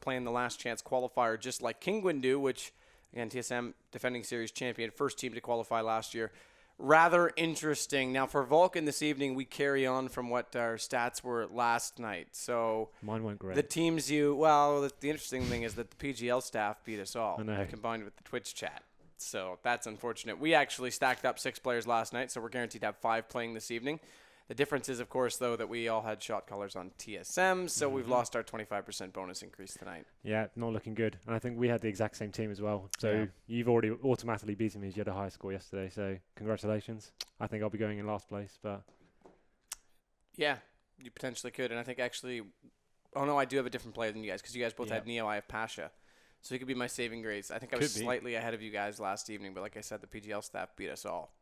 playing the last chance qualifier just like Kingwin do, which, again, TSM defending series champion, first team to qualify last year. Rather interesting. Now, for Vulcan this evening, we carry on from what our stats were last night. So mine went great. The teams the interesting thing is that the PGL staff beat us all, I know. combined with the Twitch chat. So that's unfortunate. We actually stacked up 6 players last night, so we're guaranteed to have 5 playing this evening. The difference is, of course, though, that we all had shot callers on TSM, so we've lost our 25% bonus increase tonight. Yeah, not looking good. And I think we had the exact same team as well. So you've already automatically beaten me as you had a high score yesterday. So congratulations. I think I'll be going in last place. But yeah, you potentially could. And I think actually, I do have a different player than you guys because you guys both had Neo. I have Pasha. So he could be my saving grace. I think I was slightly ahead of you guys last evening, but like I said, the PGL staff beat us all.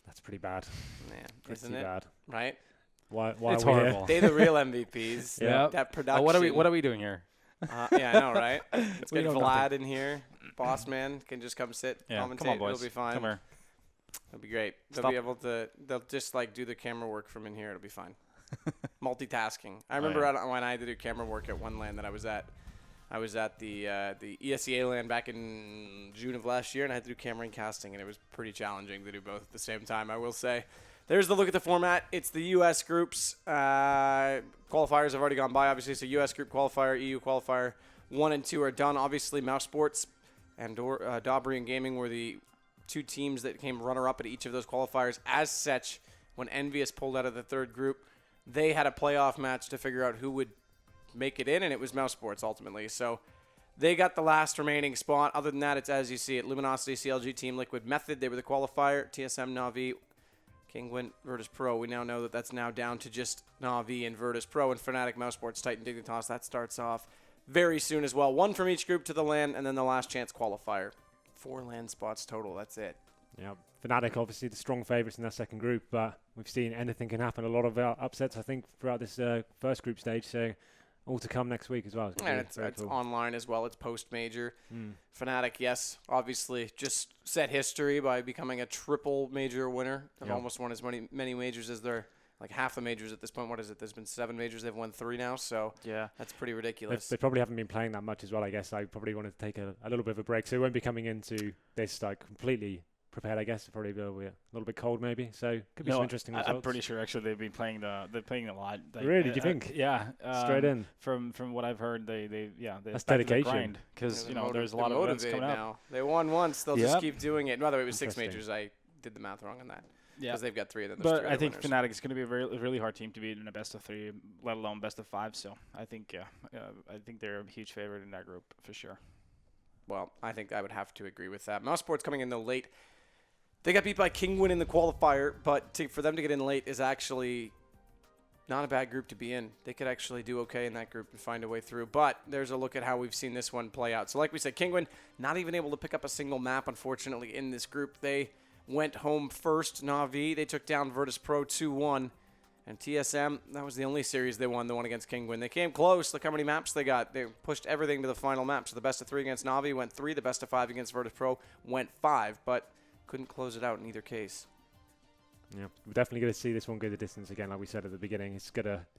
That's pretty bad. Yeah, isn't pretty it? Bad. Right? Why it's are we horrible. They the real MVPs. Yeah. That production. What are we doing here? Yeah, I know, right? Let's We get know Vlad in here. Boss man can just come sit, commentate. Come on, boys. It'll be fine. Come here. It'll be great. They'll be able to. They'll just like do the camera work from in here. It'll be fine. Multitasking. I remember when I had to do camera work at one LAN that I was at. I was at the ESEA LAN back in June of last year, and I had to do camera and casting, and it was pretty challenging to do both at the same time, I will say. There's the look at the format. It's the U.S. groups. Qualifiers have already gone by, obviously. So U.S. group qualifier, EU qualifier 1 and 2 are done. Obviously, Mouse Sports and Daubry and Gaming were the 2 teams that came runner-up at each of those qualifiers. As such, when Envious pulled out of the third group, they had a playoff match to figure out who would make it in, and it was Mouse Sports ultimately. So they got the last remaining spot. Other than that, it's as you see it. Luminosity, CLG, Team Liquid, Method. They were the qualifier. TSM, Na'Vi, Kingwin, Virtus.pro. We now know that that's now down to just Na'Vi and Virtus.pro, and Fnatic, Mouse Sports, Titan, Dignitas. That starts off very soon as well. 1 from each group to the LAN, and then the last chance qualifier. 4 LAN spots total. That's it. Yeah, Fnatic obviously the strong favourites in that second group, but we've seen anything can happen. A lot of upsets, I think, throughout this first group stage. So all to come next week as well. It's cool. Online as well. It's post-major. Fnatic, yes, obviously just set history by becoming a triple major winner. They've almost won as many majors as their like half the majors at this point. What is it? There's been 7 majors. They've won 3 now. So yeah, that's pretty ridiculous. They probably haven't been playing that much as well, I guess. I probably wanted to take a little bit of a break. So we won't be coming into this like completely prepared, I guess. Probably a little bit cold maybe. So could be some interesting results. I'm pretty sure actually they're playing a lot. Really? Did you think? Yeah. Straight in. From what I've heard, they that's dedication. Because there's a lot of events coming now. up. They won once. They'll just keep doing it. By the way, it was 6 majors. I did the math wrong on that. Yeah, because they've got 3 of them. But I think Fnatic is going to be a really hard team to beat in a best of 3, let alone best of 5. So I think they're a huge favorite in that group for sure. Well, I think I would have to agree with that. Mouse Sports coming in though late. They got beat by Kingwin in the qualifier, but for them to get in late is actually not a bad group to be in. They could actually do okay in that group and find a way through. But there's a look at how we've seen this one play out. So like we said, Kingwin not even able to pick up a single map, unfortunately, in this group. They went home first. Na'Vi, they took down Virtus.pro 2-1. And TSM, that was the only series they won, the one against Kingwin. They came close. Look how many maps they got. They pushed everything to the final map. So the best of 3 against Na'Vi went 3. The best of 5 against Virtus.pro went 5. But couldn't close it out in either case. Yeah, we're definitely going to see this one go the distance again, like we said at the beginning. It's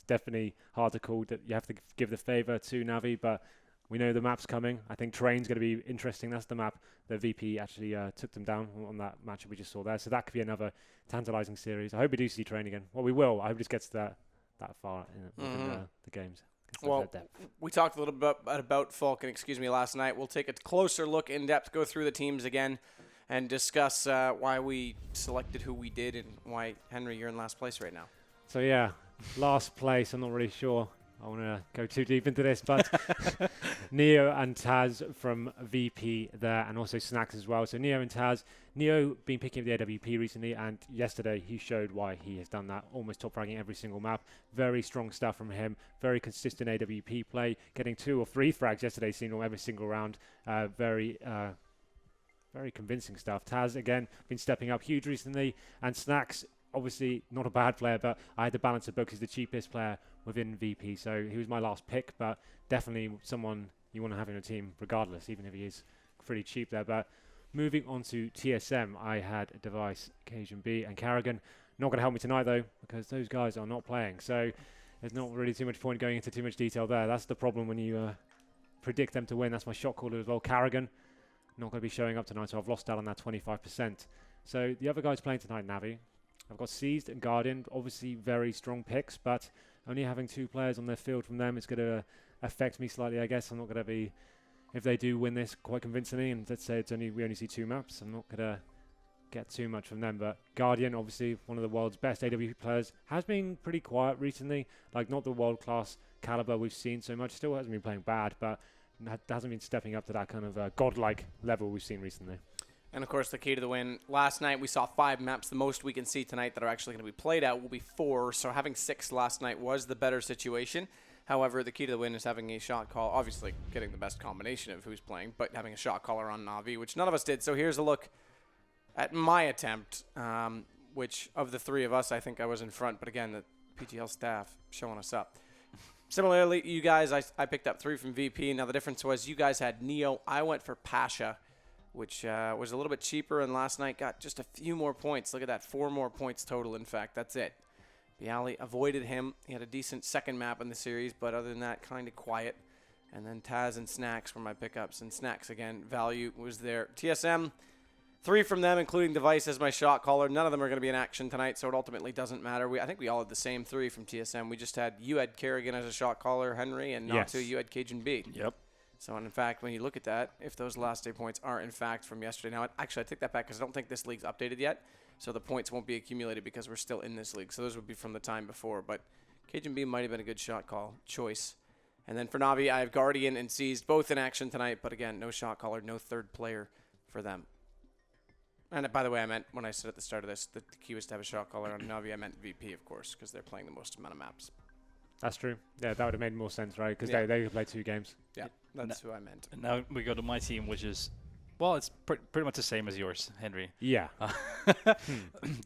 definitely hard to call that you have to give the favour to Na'Vi, but we know the map's coming. I think Terrain's going to be interesting. That's the map that VP actually took them down on that match we just saw there. So that could be another tantalising series. I hope we do see Terrain again. Well, we will. I hope it just gets that far in the games. Well, we talked a little bit about Falcon, last night. We'll take a closer look, in depth, go through the teams again, and discuss why we selected who we did and why, Henry, you're in last place right now. So, yeah, last place. I'm not really sure I want to go too deep into this, but Neo and Taz from VP there, and also Snacks as well. So Neo and Taz. Neo been picking up the AWP recently, and yesterday he showed why he has done that, almost top fragging every single map. Very strong stuff from him. Very consistent AWP play, getting 2 or 3 frags yesterday, seen on every single round. Very convincing stuff. Taz, again, been stepping up huge recently, and Snacks, obviously not a bad player, but I had to balance it because he's the cheapest player within VP, so he was my last pick, but definitely someone you want to have in your team regardless, even if he is pretty cheap there. But moving on to TSM, I had Device, Cajun B, and Carrigan. Not going to help me tonight, though, because those guys are not playing, so there's not really too much point going into too much detail there. That's the problem when you predict them to win. That's my shot caller as well. Carrigan, not going to be showing up tonight, so I've lost out on that 25%. So the other guys playing tonight, Navi, I've got Seized and Guardian, obviously very strong picks, but only having 2 players on their field from them is going to affect me slightly, I guess. I'm not going to be, if they do win this quite convincingly, and let's say we only see 2 maps, I'm not going to get too much from them. But Guardian, obviously one of the world's best AWP players, has been pretty quiet recently, like not the world-class caliber we've seen so much. Still hasn't been playing bad, but hasn't been stepping up to that kind of godlike level we've seen recently. And, of course, the key to the win. Last night we saw 5 maps. The most we can see tonight that are actually going to be played out will be 4. So having 6 last night was the better situation. However, the key to the win is having a shot call. Obviously, getting the best combination of who's playing, but having a shot caller on Na'Vi, which none of us did. So here's a look at my attempt, which of the 3 of us, I think I was in front. But, again, the PGL staff showing us up. Similarly, you guys, I picked up 3 from VP. Now, the difference was you guys had Neo. I went for Pasha, which was a little bit cheaper, and last night got just a few more points. Look at that, 4 more points total, in fact. That's it. Bialy avoided him. He had a decent second map in the series, but other than that, kind of quiet. And then Taz and Snacks were my pickups. And Snacks, again, value was there. TSM, 3 from them, including Device as my shot caller. None of them are going to be in action tonight, so it ultimately doesn't matter. I think we all had the same 3 from TSM. We just had, you had Kerrigan as a shot caller, Henry, and Natu, you had Cajun B. Yep. So, in fact, when you look at that, if those last day points are, in fact, from yesterday. Now, actually, I take that back because I don't think this league's updated yet. So the points won't be accumulated because we're still in this league. So those would be from the time before. But Cajun B might have been a good shot call choice. And then for Na'Vi, I have Guardian and Seized, both in action tonight. But, again, no shot caller, no third player for them. And, by the way, I meant when I said at the start of this, the key was to have a shot caller on Na'Vi. I meant VP, of course, because they're playing the most amount of maps. That's true. Yeah, that would have made more sense, right? Because they could play 2 games. Yeah, that's who I meant. And now we go to my team, which is, well, it's pretty much the same as yours, Henry. Yeah.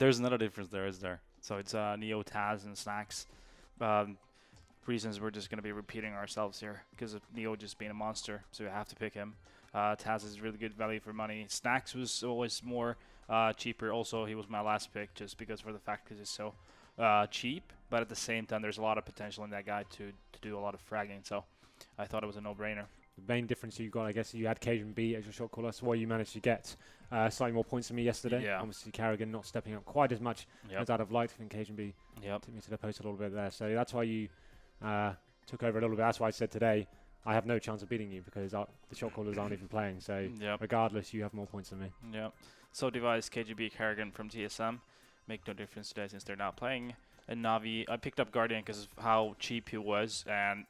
There's another difference there, is there? So it's Neo, Taz, and Snacks. Reasons we're just going to be repeating ourselves here because of Neo just being a monster, so we have to pick him. Taz is really good value for money. Snacks was always more cheaper. Also, he was my last pick just because for the fact because he's so cheap, but at the same time, there's a lot of potential in that guy to do a lot of fragging. So I thought it was a no-brainer. The main difference you got, I guess, you had Cajun B as your shot caller. So why you managed to get slightly more points than me yesterday. Yeah. Obviously, Carrigan not stepping up quite as much as I'd have liked. I think Cajun B took me to the post a little bit there. So that's why you took over a little bit. That's why I said today I have no chance of beating you because the shot callers aren't even playing. So regardless, you have more points than me. Yeah. So Device, KGB, Carrigan from TSM. Make no difference today since they're not playing. And Na'Vi, I picked up Guardian because of how cheap he was. And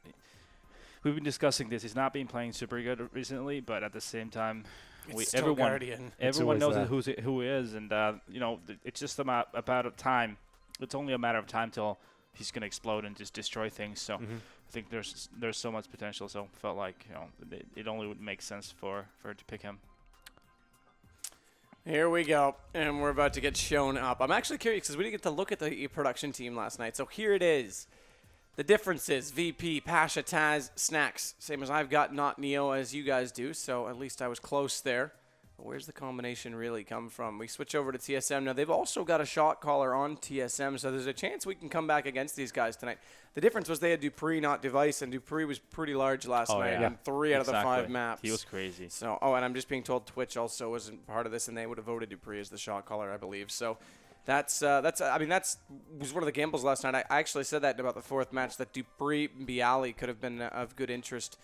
we've been discussing this. He's not been playing super good recently, but at the same time, everyone knows who he is. And, it's just about a time. It's only a matter of time till he's going to explode and just destroy things. So I think there's so much potential. So felt like it only would make sense for to pick him. Here we go, and we're about to get shown up. I'm actually curious because we didn't get to look at the production team last night. So here it is. The difference is VP, Pasha, Taz, Snacks. Same as I've got, not Neo as you guys do, so at least I was close there. But where's the combination really come from? We switch over to TSM. Now, they've also got a shot caller on TSM, so there's a chance we can come back against these guys tonight. The difference was they had Dupree, not Device, and Dupree was pretty large last night on 3 out of the 5 maps. He was crazy. So, and I'm just being told Twitch also wasn't part of this, and they would have voted Dupree as the shot caller, I believe. So that was one of the gambles last night. I actually said that about the 4th match, that Dupree and Bialy could have been of good interest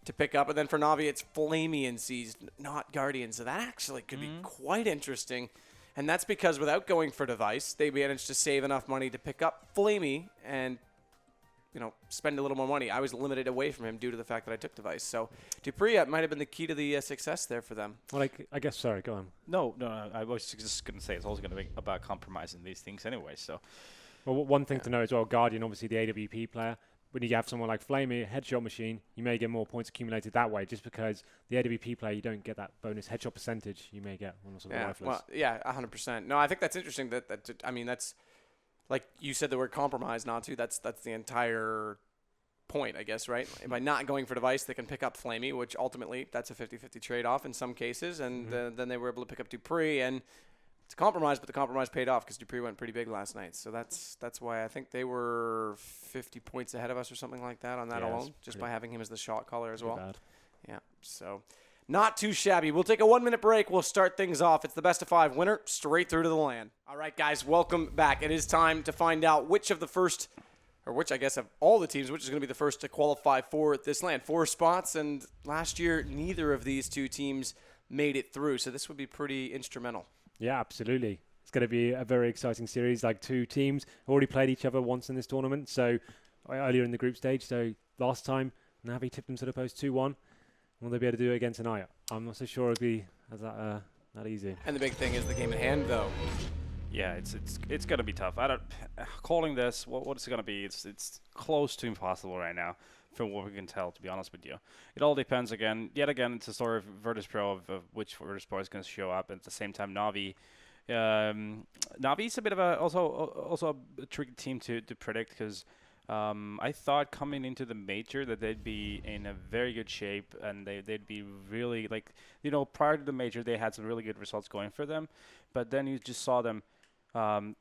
to pick up. And then for Na'Vi, it's Flamey and Seized, not Guardian. So that actually could be quite interesting. And that's because without going for Device, they managed to save enough money to pick up Flamey and, spend a little more money. I was limited away from him due to the fact that I took Device. So Dupree might have been the key to the success there for them. Well, I guess, sorry, go on. No, I was just going to say it's always going to be about compromising these things anyway. So, well, one thing to know as well, Guardian, obviously the AWP player. When you have someone like Flamey, headshot machine, you may get more points accumulated that way just because the AWP player, you don't get that bonus headshot percentage you may get when also the riflers. Well, 100%. No, I think that's interesting. That's like you said the word compromise, not to. That's the entire point, I guess, right? By not going for Device, they can pick up Flamey, which ultimately that's a 50-50 trade-off in some cases, and then they were able to pick up Dupree, and it's a compromise, but the compromise paid off because Dupree went pretty big last night. So that's why I think they were 50 points ahead of us or something like that on that alone, just by having him as the shot caller as well. Bad. So not too shabby. We'll take a 1-minute break. We'll start things off. It's the best of 5 winner, straight through to the LAN. All right, guys, welcome back. It is time to find out which of all the teams, which is going to be the first to qualify for this LAN. 4 spots, and last year, neither of these 2 teams made it through. So this would be pretty instrumental. Yeah, absolutely. It's going to be a very exciting series. Like 2 teams already played each other once in this tournament. So earlier in the group stage. So last time, Navi tipped them to the post 2-1. Will they be able to do it again tonight? I'm not so sure it'll be that easy. And the big thing is the game at hand, though. Yeah, it's gonna be tough. Calling this what's it gonna be? It's close to impossible right now, from what we can tell. To be honest with you, it all depends. Yet again, it's a story of Virtus.pro of which Virtus.pro is gonna show up. And at the same time, Navi. Navi's a bit of also a tricky team to predict, because I thought coming into the major that they'd be in a very good shape, and they'd be really, like, prior to the major they had some really good results going for them, but then you just saw them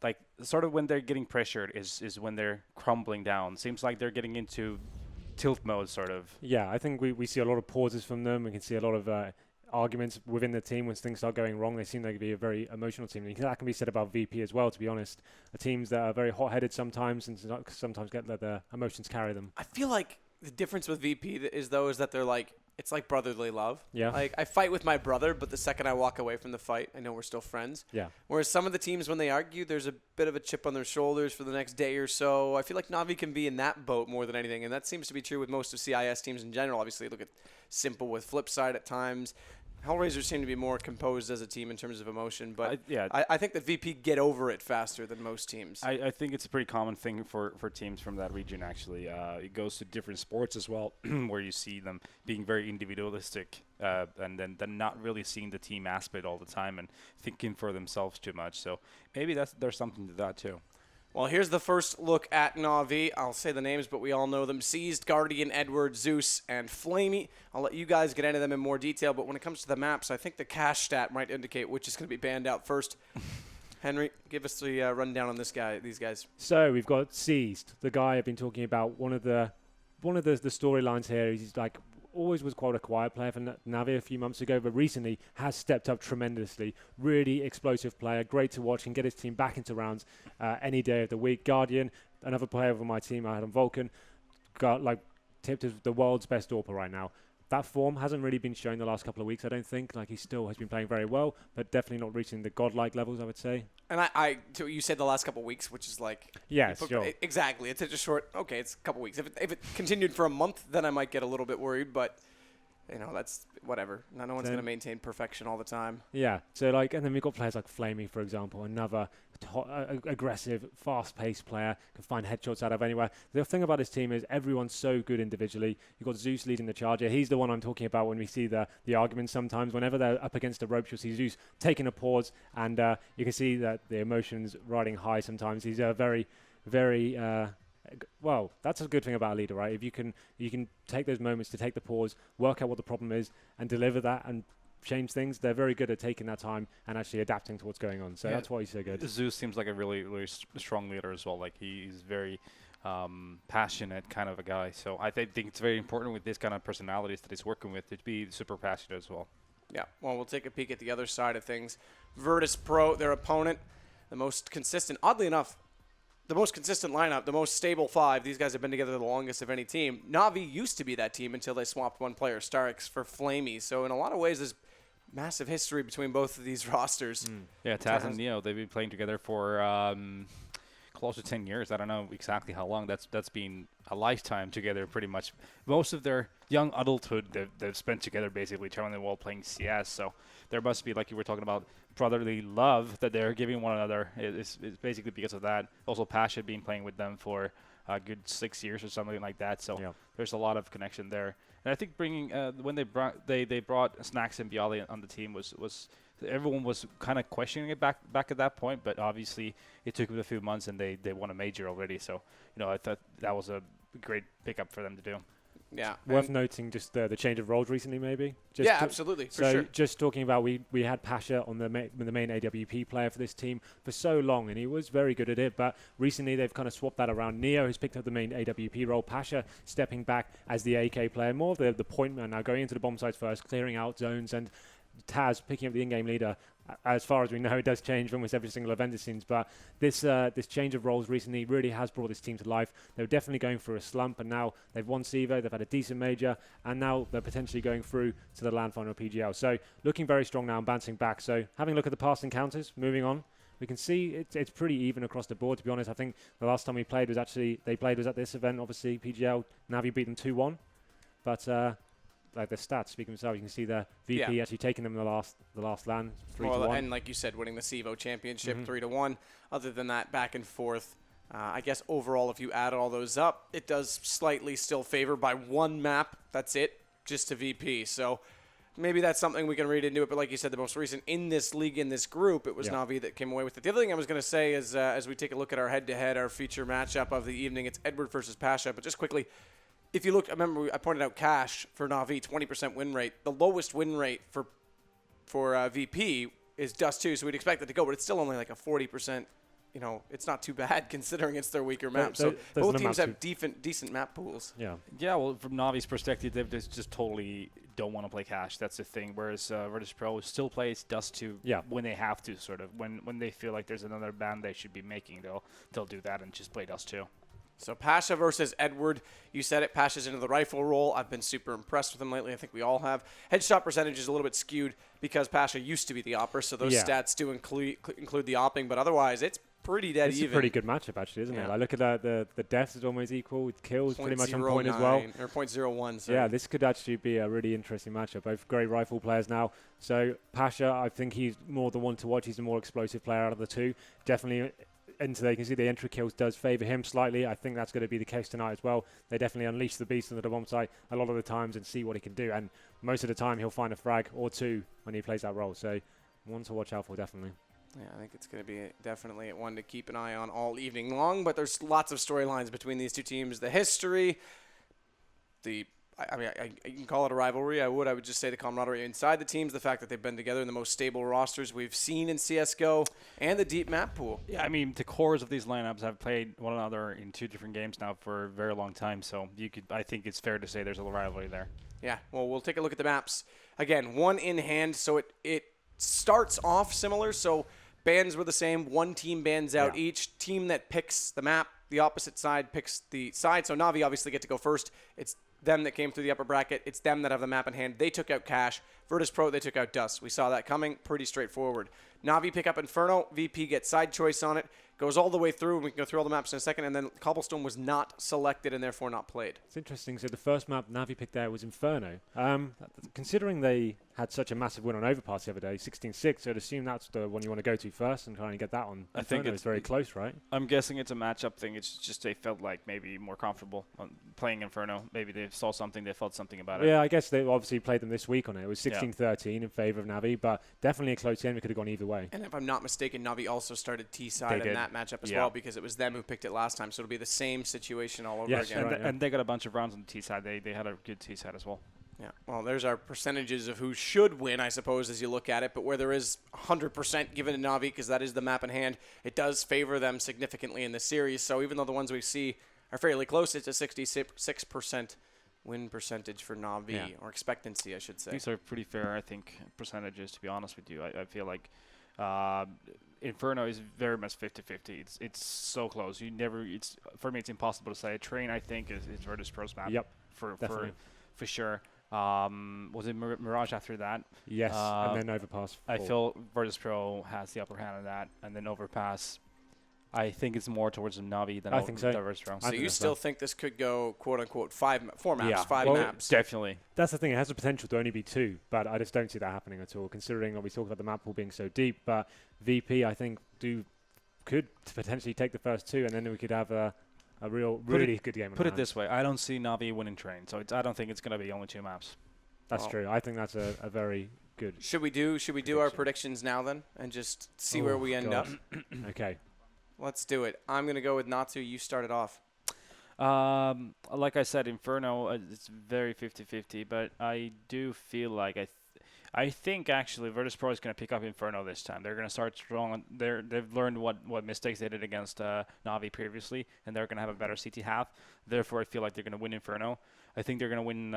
like sort of when they're getting pressured is when they're crumbling down. Seems like they're getting into tilt mode sort of. Yeah, I think we see a lot of pauses from them. We can see a lot of arguments within the team when things start going wrong. They seem like to be a very emotional team. And that can be said about VP as well, to be honest. The teams that are very hot-headed sometimes and sometimes let their emotions carry them. I feel like the difference with VP is that they're like, it's like brotherly love. Yeah. Like, I fight with my brother, but the second I walk away from the fight, I know we're still friends. Yeah. Whereas some of the teams, when they argue, there's a bit of a chip on their shoulders for the next day or so. I feel like Navi can be in that boat more than anything, and that seems to be true with most of CIS teams in general. Obviously, look at Simple with Flipside at times. Hellraisers seem to be more composed as a team in terms of emotion, but I think that VP get over it faster than most teams. I think it's a pretty common thing for teams from that region, actually. It goes to different sports as well, where you see them being very individualistic and then not really seeing the team aspect all the time and thinking for themselves too much. So maybe there's something to that too. Well, here's the first look at Navi. I'll say the names, but we all know them. Seized, Guardian, Edward, Zeus, and Flamey. I'll let you guys get into them in more detail, but when it comes to the maps, I think the cash stat might indicate which is going to be banned out first. Henry, give us the rundown on these guys. So we've got Seized, the guy I've been talking about. One of the storylines here is he's like always was quite a quiet player for Navi a few months ago, but recently has stepped up tremendously. Really explosive player, great to watch, and get his team back into rounds any day of the week. Guardian, another player of my team I had on Vulcan, got tipped as the world's best AWPer right now. That form hasn't really been shown the last couple of weeks, I don't think. Like, he still has been playing very well, but definitely not reaching the godlike levels, I would say. And you said the last couple of weeks, which is like... Yes, sure. Exactly. It's just short... Okay, it's a couple of weeks. If it continued for a month, then I might get a little bit worried, but... that's whatever. No one's going to maintain perfection all the time. Yeah. So, and then we've got players like Flamey, for example, another aggressive, fast-paced player, can find headshots out of anywhere. The thing about this team is everyone's so good individually. You've got Zeus leading the charger. He's the one I'm talking about when we see the arguments sometimes. Whenever they're up against the ropes, you'll see Zeus taking a pause, and you can see that the emotions riding high sometimes. He's a very, very... well, that's a good thing about a leader, right? If you can take those moments to take the pause, work out what the problem is, and deliver that and change things. They're very good at taking that time and actually adapting to what's going on. So that's why he's so good. Zeus seems like a really, really strong leader as well. Like, he's very passionate kind of a guy. So I think it's very important with this kind of personalities that he's working with to be super passionate as well. Yeah. Well, we'll take a peek at the other side of things. Virtus.pro, their opponent, the most consistent. Oddly enough, the most consistent lineup, the most stable 5. These guys have been together the longest of any team. Navi used to be that team until they swapped one player, Starix, for Flamey. So in a lot of ways, there's massive history between both of these rosters. Yeah, Taz and Neo, they've been playing together for close to 10 years. I don't know exactly how long. That's been a lifetime together, pretty much. Most of their young adulthood they've spent together, basically traveling the world playing CS. So there must be, like you were talking about, brotherly love that they're giving one another. It's basically because of that. Also, Pash had been playing with them for a good 6 years or something like that. So there's a lot of connection there. And I think bringing when they brought Snacks and Bialy on the team was everyone was kind of questioning it back at that point. But obviously it took them a few months and they won a major already. So I thought that was a great pickup for them to do. Yeah. Worth noting just the change of roles recently, maybe. Just yeah, absolutely, for so sure. just talking about, we had Pasha on the main AWP player for this team for so long, and he was very good at it. But recently they've kind of swapped that around. Neo has picked up the main AWP role. Pasha stepping back as the AK player, more of the point man now, going into the bomb sites first, clearing out zones, and Taz picking up the in-game leader. As far as we know, it does change almost every single event, it seems. But this change of roles recently really has brought this team to life. They were definitely going through a slump, and now they've won SIVO, they've had a decent major, and now they're potentially going through to the LAN final PGL. So looking very strong now and bouncing back. So having a look at the past encounters, moving on, we can see it's pretty even across the board, to be honest. I think the last time they played was at this event, obviously, PGL. Navi beat them 2-1. But like the stats speaking for themselves, you can see the VP actually taking them in the last LAN 3-1. And like you said, winning the SIVO championship 3-1. Other than that, back and forth. I guess overall, if you add all those up, it does slightly still favor by one map. That's it, just to VP. So maybe that's something we can read into it. But like you said, the most recent in this league, in this group, it was Navi that came away with it. The other thing I was going to say is, as we take a look at our head-to-head, our feature matchup of the evening, it's Edward versus Pasha. But just quickly, if you look, I remember I pointed out Cash for Navi, 20% win rate. The lowest win rate for VP is Dust2, so we'd expect it to go, but it's still only like a 40%. You know, it's not too bad considering it's their weaker map. So both teams have decent map pools. Yeah, well, from Navi's perspective, they just totally don't want to play Cash. That's the thing. Whereas Virtus.pro still plays Dust2 when they have to, sort of. When they feel like there's another ban they should be making, they'll do that and just play Dust2. So Pasha versus Edward. You said it. Pasha's into the rifle role. I've been super impressed with him lately. I think we all have. Headshot percentage is a little bit skewed because Pasha used to be the opper, so those stats do include the opping. But otherwise, it's pretty dead even. It's a pretty good matchup, actually, isn't it? I look at the deaths is almost equal. With kills pretty much on point as well. Or 0.01. So. Yeah, this could actually be a really interesting matchup. Both great rifle players now. So Pasha, I think he's more the one to watch. He's the more explosive player out of the two. Definitely. And so you can see the entry kills does favour him slightly. I think that's going to be the case tonight as well. They definitely unleash the beast into the bomb site a lot of the times and see what he can do. And most of the time he'll find a frag or two when he plays that role. So one to watch out for, definitely. Yeah, I think it's going to be definitely one to keep an eye on all evening long. But there's lots of storylines between these two teams. The history, I mean, you can call it a rivalry. I would just say the camaraderie inside the teams, the fact that they've been together in the most stable rosters we've seen in CSGO, and the deep map pool. Yeah, I mean, the cores of these lineups have played one another in 2 different games now for a very long time. So I think it's fair to say there's a rivalry there. Yeah, well, we'll take a look at the maps. Again, one in hand, so it starts off similar. So bans were the same. One team bans out each. Team that picks the map, the opposite side picks the side. So Navi obviously get to go first. It's them that came through the upper bracket. It's them that have the map in hand. They took out Cash. Virtus.pro, they took out Dust. We saw that coming. Pretty straightforward. Navi pick up Inferno. VP gets side choice on it. Goes all the way through, and we can go through all the maps in a second. And then Cobblestone was not selected and therefore not played. It's interesting. So the first map Navi picked there was Inferno. Considering they had such a massive win on Overpass the other day, 16-6, so I'd assume that's the one you want to go to first and try and get that on. I think it's very close, right? I'm guessing it's a matchup thing. It's just they felt like maybe more comfortable playing Inferno. Maybe they saw something, they felt something about it. Yeah, I guess they obviously played them this week on it. It was 16-13 in favor of Navi, but definitely a close game. It could have gone either way. And if I'm not mistaken, Navi also started T-side in that matchup as well, because it was them who picked it last time. So it'll be the same situation all over again. And they got a bunch of rounds on the T-side. They had a good T-side as well. Yeah, well, there's our percentages of who should win, I suppose, as you look at it. But where there is 100% given to Navi, because that is the map in hand, it does favor them significantly in the series. So even though the ones we see are fairly close, it's a 66% win percentage for Navi, or expectancy, I should say. These are pretty fair, I think, percentages, to be honest with you. I feel like Inferno is very much 50-50. It's so close. For me, it's impossible to say. Train, I think, is Virtus.pro's map. Yep, for sure. Was it Mirage after that? Yes, and then Overpass. I feel Virtus.pro has the upper hand on that, and then Overpass, I think it's more towards Navi than Virtus.pro. So you still think this could go, quote-unquote, 4 maps, 5 maps? Definitely. That's the thing. It has the potential to only be 2, but I just don't see that happening at all, considering we talked about the map pool being so deep. But VP, I think, could potentially take the first 2, and then we could have a really good game. Put it this way. I don't see Navi winning Train, so I don't think it's going to be only 2 maps. That's true. I think that's a very good Should we do our predictions now, then, and just see where we end up? Okay. Let's do it. I'm going to go with Natsu. You started off. Like I said, Inferno, it's very 50-50, but I do feel like I think actually Virtus.pro is going to pick up Inferno this time. They're going to start strong. They've learned what mistakes they did against Na'Vi previously, and they're going to have a better CT half. Therefore, I feel like they're going to win Inferno. I think they're going to win.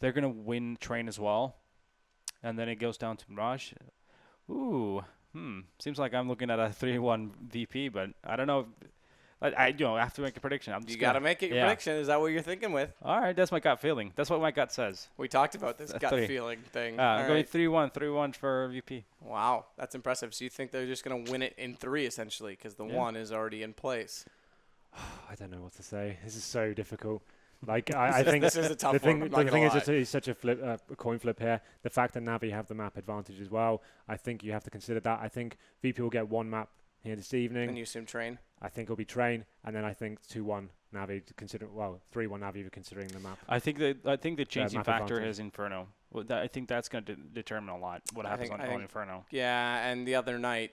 They're going to win Train as well, and then it goes down to Mirage. Ooh, seems like I'm looking at a 3-1 VP, but I don't know. I have to make a prediction. You got to make it your prediction. Is that what you're thinking with? All right, that's my gut feeling. That's what my gut says. We talked about this gut feeling thing. I'm going 3-1 for VP. Wow, that's impressive. So you think they're just going to win it in 3 essentially because the 1 is already in place? I don't know what to say. This is so difficult. Like I think this is a tough one. The thing is, it's such a coin flip here. The fact that Na'Vi have the map advantage as well, I think you have to consider that. I think VP will get 1 map here this evening. And you assume Train? I think it'll be Train, and then I think 2-1 Na'Vi, 3-1 Na'Vi considering the map. I think the changing factor is Inferno. Well, I think that's going to determine a lot what happens on Inferno. Yeah, and the other night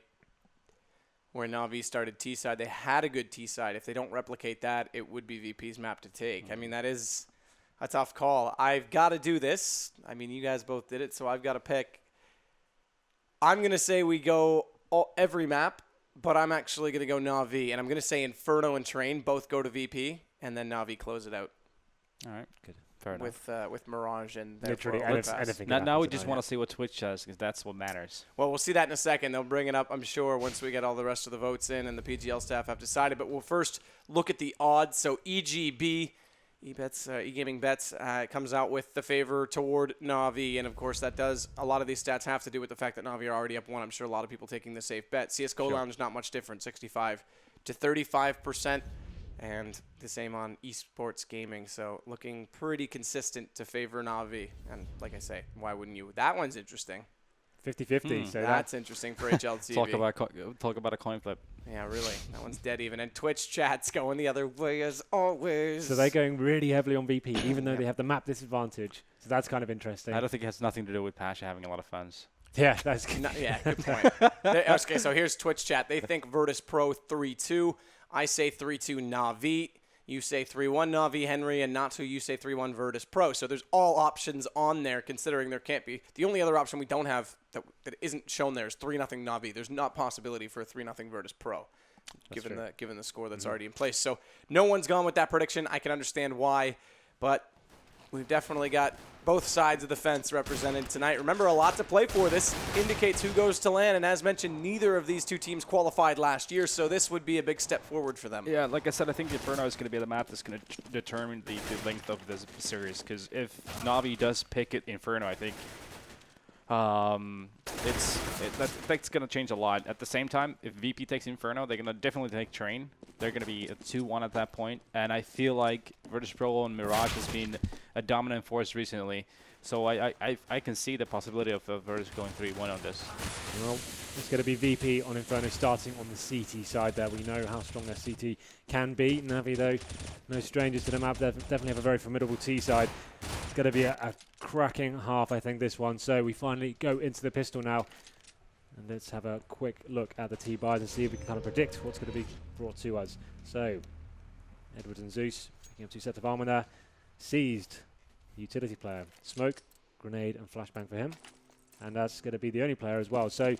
where Na'Vi started T-side, they had a good T-side. If they don't replicate that, it would be VP's map to take. I mean, that is a tough call. I've got to do this. I mean, you guys both did it, so I've got to pick. I'm going to say we go every map. But I'm actually going to go Na'Vi, and I'm going to say Inferno and Train both go to VP, and then Na'Vi close it out. All right, good. Fair enough. With Mirage and literally anything. Now we just want to see what Twitch says, because that's what matters. Well, we'll see that in a second. They'll bring it up, I'm sure, once we get all the rest of the votes in and the PGL staff have decided. But we'll first look at the odds. So EGB, eGaming Bets, comes out with the favor toward Na'Vi, and of course that does, a lot of these stats have to do with the fact that Na'Vi are already up 1. I'm sure a lot of people taking the safe bet. CSGO Lounge, not much different, 65 to 35%, and the same on esports gaming, so looking pretty consistent to favor Na'Vi, and like I say, why wouldn't you? That one's interesting. 50-50. So that's interesting for HLTV. Talk about a coin flip. Yeah, really. That one's dead even. And Twitch chat's going the other way as always. So they're going really heavily on VP, even though they have the map disadvantage. So that's kind of interesting. I don't think it has nothing to do with Pasha having a lot of funds. Yeah, that's good point. Okay, so here's Twitch chat. They think Virtus.pro 3-2. I say 3-2 Na'Vi. You say 3-1 Na'Vi, Henry, and Natu, you say 3-1 Virtus.pro. So there's all options on there, considering there can't be. The only other option we don't have that isn't shown there is 3-0 Na'Vi. There's not possibility for a 3-0 Virtus.pro, given the score that's already in place. So no one's gone with that prediction. I can understand why, but we've definitely got both sides of the fence represented tonight. Remember, a lot to play for. This indicates who goes to LAN, and as mentioned, neither of these two teams qualified last year, so this would be a big step forward for them. Yeah, like I said, I think Inferno is going to be the map that's going to determine the length of this series, because if Na'Vi does pick it Inferno, I think that's going to change a lot. At the same time, if VP takes Inferno, they're going to definitely take Train. They're going to be a 2-1 at that point, and I feel like Virtus.pro and Mirage has been a dominant force recently. So I can see the possibility of Virtus going 3-1 on this. Well, it's going to be VP on Inferno starting on the CT side there. We know how strong their CT can be. Na'Vi, though, no strangers to the map. They definitely have a very formidable T side. It's going to be a cracking half, I think, this one. So we finally go into the pistol now. And let's have a quick look at the T-buys and see if we can kind of predict what's going to be brought to us. So, Edwards and Zeus picking up 2 sets of armor there. Seized, utility player. Smoke, grenade, and flashbang for him. And that's going to be the only player as well. So,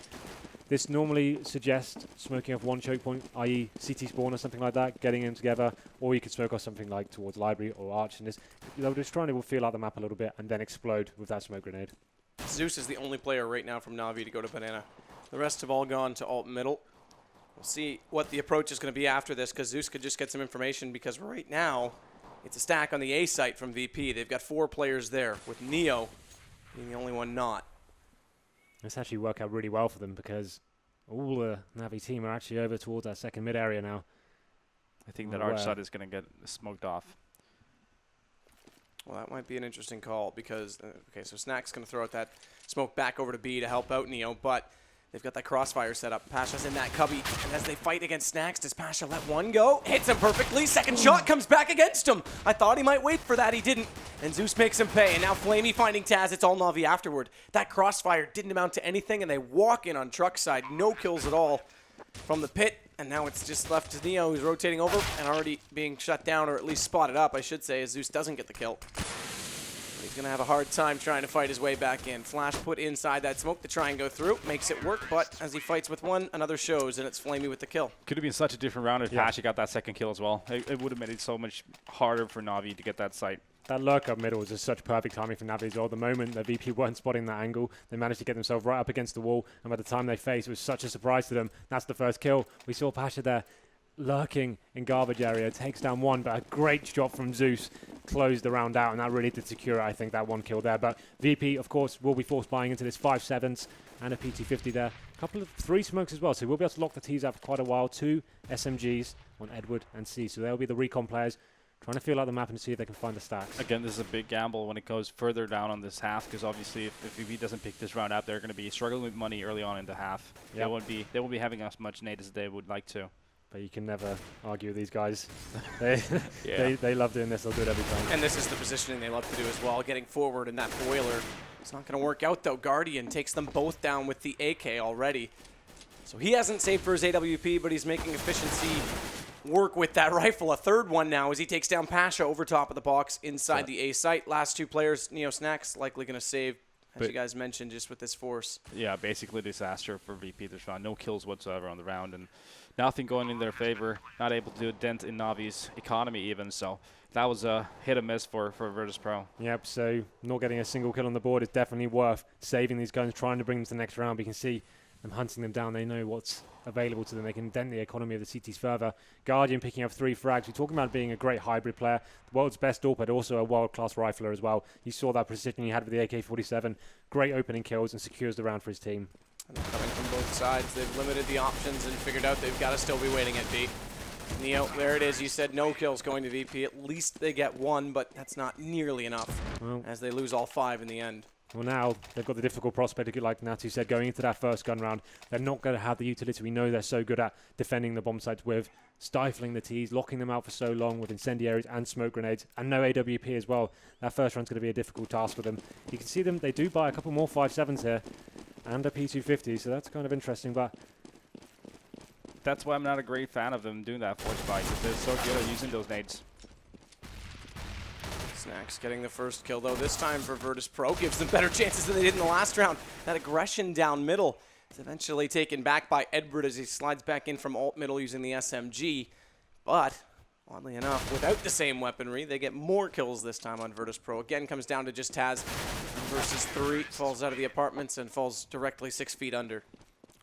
this normally suggests smoking off 1 choke point, i.e. CT spawn or something like that, getting them together. Or you could smoke off something like towards library or arch. And they're just trying to feel out the map a little bit and then explode with that smoke grenade. Zeus is the only player right now from Na'Vi to go to Banana. The rest have all gone to alt middle. We'll see what the approach is going to be after this, because Zeus could just get some information, because right now it's a stack on the A site from VP. They've got 4 players there, with Neo being the only one not. This actually worked out really well for them, because all the Na'Vi team are actually over towards that second mid area now. I think that arch side is going to get smoked off. Well, that might be an interesting call, because, okay, so Snack's going to throw out that smoke back over to B to help out Neo, but they've got that crossfire set up. Pasha's in that cubby, and as they fight against Snacks, does Pasha let one go? Hits him perfectly. Second shot comes back against him. I thought he might wait for that. He didn't, and Zeus makes him pay, and now Flamey finding Taz. It's all Na'Vi afterward. That crossfire didn't amount to anything, and they walk in on truck side. No kills at all from the pit. And now it's just left to Neo, who's rotating over and already being shut down, or at least spotted up, I should say, as Zeus doesn't get the kill. He's going to have a hard time trying to fight his way back in. Flash put inside that smoke to try and go through. Makes it work, but as he fights with one, another shows, and it's Flamey with the kill. Could have been such a different round if Pasha got that second kill as well. It would have made it so much harder for Na'Vi to get that sight. That lurk up middle was just such perfect timing for Navi as well. The moment the VP weren't spotting that angle, they managed to get themselves right up against the wall, and by the time they faced, it was such a surprise to them. That's the first kill. We saw Pasha there lurking in garbage area, takes down one, but a great shot from Zeus closed the round out, and that really did secure, I think, that one kill there. But VP, of course, will be forced buying into this 5-7s and a PT50 there. A couple of 3 smokes as well, so we'll be able to lock the T's out for quite a while. 2 SMGs on Edward and C, so they'll be the recon players trying to feel out the map and see if they can find the stacks. Again, this is a big gamble when it goes further down on this half, because obviously if VP doesn't pick this round out, they're going to be struggling with money early on in the half. Yep. They won't be having as much nade as they would like to. But you can never argue with these guys. They love doing this. They'll do it every time. And this is the positioning they love to do as well, getting forward in that boiler. It's not going to work out, though. Guardian takes them both down with the AK already. So he hasn't saved for his AWP, but he's making efficiency work with that rifle. A third one now as he takes down Pasha over top of the box inside the A site. Last 2 players, Neo Snacks, likely going to save, as you guys mentioned, just with this force. Yeah, basically disaster for VP this round. No kills whatsoever on the round, and nothing going in their favor. Not able to do a dent in Navi's economy even, so that was a hit or miss for Virtus.pro. Yep, so not getting a single kill on the board is definitely worth saving these guns, trying to bring them to the next round. We can see them hunting them down. They know what's available to them. They can dent the economy of the CTs further. Guardian picking up 3 frags. We're talking about being a great hybrid player. The world's best AWP, but also a world-class rifler as well. You saw that precision he had with the AK-47. Great opening kills and secures the round for his team. And coming from both sides, they've limited the options and figured out they've got to still be waiting at B. Neo, there it is. You said no kills going to VP. At least they get 1, but that's not nearly enough as they lose all 5 in the end. Well, now they've got the difficult prospect, like Natu said, going into that first gun round. They're not going to have the utility we know they're so good at defending the bomb sites with, stifling the Ts, locking them out for so long with incendiaries and smoke grenades, and no AWP as well. That first round's going to be a difficult task for them. You can see them, they do buy a couple more 5.7s here and a P250, so that's kind of interesting, but that's why I'm not a great fan of them doing that force buy, because they're so good at using those nades. Snacks getting the first kill, though, this time for Virtus.pro. Gives them better chances than they did in the last round. That aggression down middle is eventually taken back by Edward as he slides back in from alt middle using the SMG. But, oddly enough, without the same weaponry, they get more kills this time on Virtus.pro. Again, comes down to just Taz versus 3. Falls out of the apartments and falls directly 6 feet under.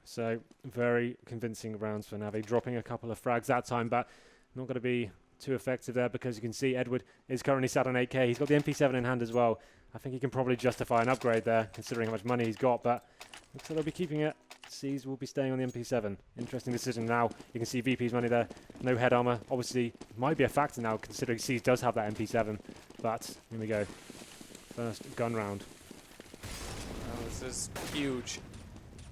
So, very convincing rounds for Navi. Dropping a couple of frags that time, but not going to be too effective there, because you can see Edward is currently sat on 8k. He's got the MP7 in hand as well. I think he can probably justify an upgrade there, considering how much money he's got, but looks like they'll be keeping it. C's will be staying on the MP7. Interesting decision now. You can see VP's money there. No head armor. Obviously, might be a factor now, considering C's does have that MP7. But, here we go. First gun round. Well, this is huge,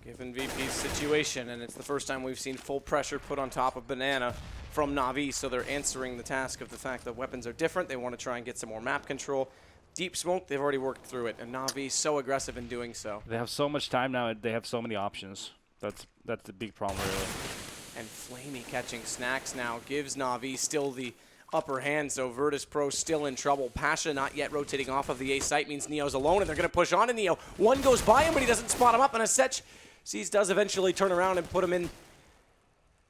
given VP's situation, and it's the first time we've seen full pressure put on top of Banana from Na'Vi, so they're answering the task of the fact that weapons are different. They want to try and get some more map control. Deep smoke, they've already worked through it, and Na'Vi so aggressive in doing so. They have so much time now, they have so many options. That's the big problem, really. And Flamey catching Snacks now gives Na'Vi still the upper hand, so Virtus.pro still in trouble. Pasha not yet rotating off of the A site means Neo's alone, and they're going to push on to Neo. One goes by him, but he doesn't spot him up, and a Setch Seas does eventually turn around and put him in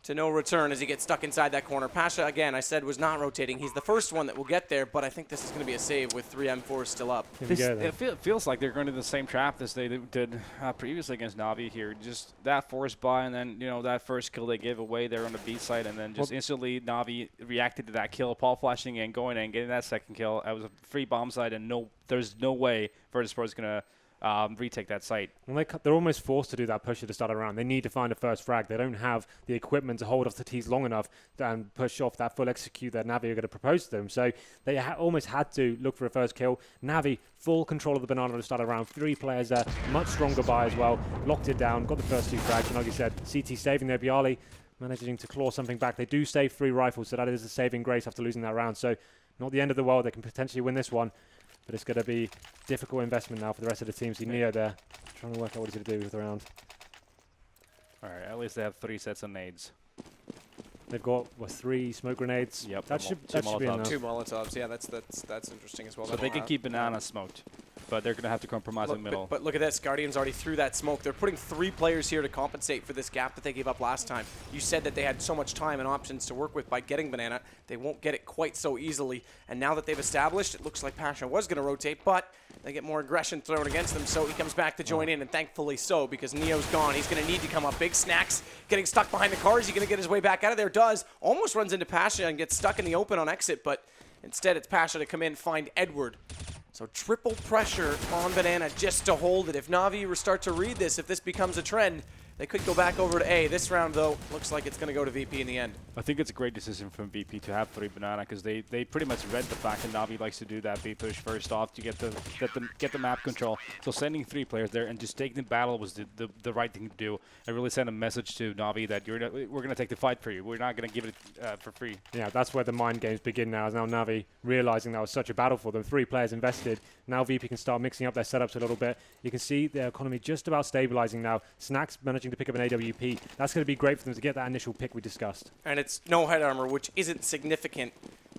to no return as he gets stuck inside that corner. Pasha, again, I said, was not rotating. He's the first one that will get there, but I think this is going to be a save with 3 M4s still up. It feels like they're going to the same trap as they did previously against Na'Vi here. Just that force buy, and then, that first kill they gave away there on the B side, and then just instantly Na'Vi reacted to that kill, Paul flashing and going and getting that second kill. It was a free bomb side, and there's no way Virtus.pro is going to retake that site. Well, they're almost forced to do that push at the start of the round. They need to find a first frag. They don't have the equipment to hold off the T's long enough and push off that full execute that Navi are going to propose to them. So they almost had to look for a first kill. Navi, full control of the banana at the start of the round. 3 players there, much stronger buy as well. Locked it down, got the first 2 frags. And like you said, CT saving their Bialy, managing to claw something back. They do save 3 rifles, so that is a saving grace after losing that round. So not the end of the world. They can potentially win this one. But it's going to be difficult investment now for the rest of the team. See Neo there, trying to work out what he's going to do with the round. All right, at least they have 3 sets of nades. They've got, 3 smoke grenades? Yep, That should be enough. 2 Molotovs. Yeah, that's interesting as well. So they can keep Banana smoked, but they're going to have to compromise in middle. But look at this. Guardians already threw that smoke. They're putting 3 players here to compensate for this gap that they gave up last time. You said that they had so much time and options to work with by getting Banana. They won't get it quite so easily. And now that they've established, it looks like Pasha was going to rotate, but they get more aggression thrown against them, so he comes back to join in, and thankfully so, because Neo's gone. He's going to need to come up. Big Snacks getting stuck behind the cars. He's going to get his way back out of there. Does. Almost runs into Pasha and gets stuck in the open on exit, but instead it's Pasha to come in, find Edward. So triple pressure on Banana just to hold it. If Na'Vi start to read this, if this becomes a trend, they could go back over to A. This round, though, looks like it's going to go to VP in the end. I think it's a great decision from VP to have 3 Banana, because they pretty much read the fact that Na'Vi likes to do that B push first off to get the map control. So sending 3 players there and just taking the battle was the right thing to do, and really send a message to Na'Vi that we're going to take the fight for you. We're not going to give it for free. Yeah, that's where the mind games begin now. Is now Na'Vi realizing that was such a battle for them. 3 players invested. Now VP can start mixing up their setups a little bit. You can see their economy just about stabilizing now. Snacks managing to pick up an AWP. That's going to be great for them to get that initial pick we discussed. And it's no head armor, which isn't significant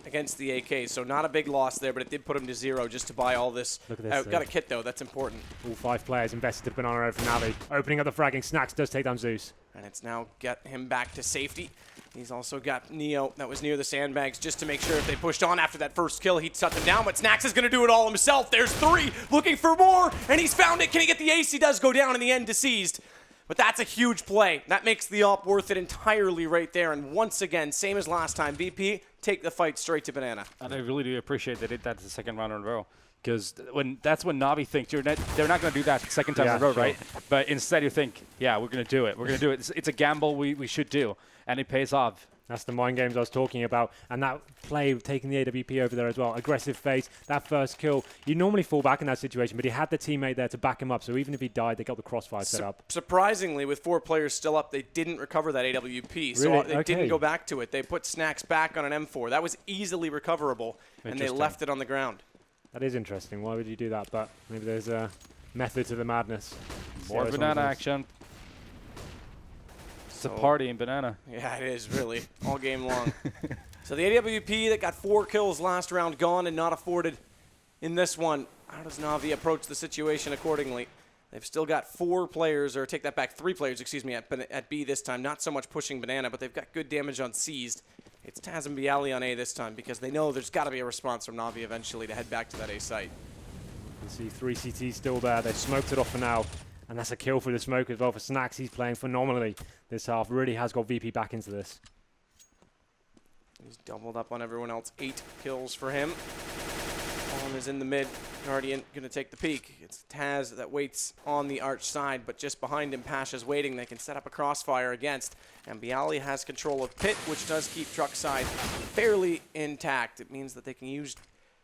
against the AK. So not a big loss there, but it did put him to 0 just to buy all this. Look at this. Got a kit, though. That's important. All 5 players invested to Banana over Na'Vi. Opening up the fragging. Snacks does take down Zeus. And it's now get him back to safety. He's also got Neo that was near the sandbags just to make sure if they pushed on after that first kill, he'd shut them down. But Snacks is going to do it all himself. There's 3 looking for more, and he's found it. Can he get the ace? He does go down in the end, deceased. But that's a huge play. That makes the op worth it entirely right there. And once again, same as last time, VP take the fight straight to Banana. And I really do appreciate they did that the second round in a row. Because that's when Na'Vi thinks they're not going to do that the second time in a row, sure. right? But instead you think, yeah, we're going to do it. We're going to do it. It's a gamble we should do. And it pays off. That's the mind games I was talking about. And that play, taking the AWP over there as well. Aggressive face, that first kill. You normally fall back in that situation, but he had the teammate there to back him up. So even if he died, they got the crossfire set up. Surprisingly, with 4 players still up, they didn't recover that AWP. So Really? they didn't go back to it. They put Snacks back on an M4. That was easily recoverable, and they left it on the ground. That is interesting. Why would you do that? But maybe there's a method to the madness. More Banana action. It's a party in Banana. Yeah, it is, really. All game long. So the AWP that got 4 kills last round gone and not afforded in this one. How does Na'Vi approach the situation accordingly? They've still got 4 players, or take that back, 3 players, excuse me, at B this time. Not so much pushing Banana, but they've got good damage on Seized. It's Taz and Bialy on A this time because they know there's got to be a response from Na'Vi eventually to head back to that A site. You see 3 CTs still there. They've smoked it off for now. And that's a kill for the smoke as well for Snacks. He's playing phenomenally this half. Really has got VP back into this. He's doubled up on everyone else. 8 kills for him. Column is in the mid. Guardian going to take the peek. It's Taz that waits on the arch side, but just behind him, Pasha's waiting. They can set up a crossfire against. And Bialy has control of Pit, which does keep truck side fairly intact. It means that they can use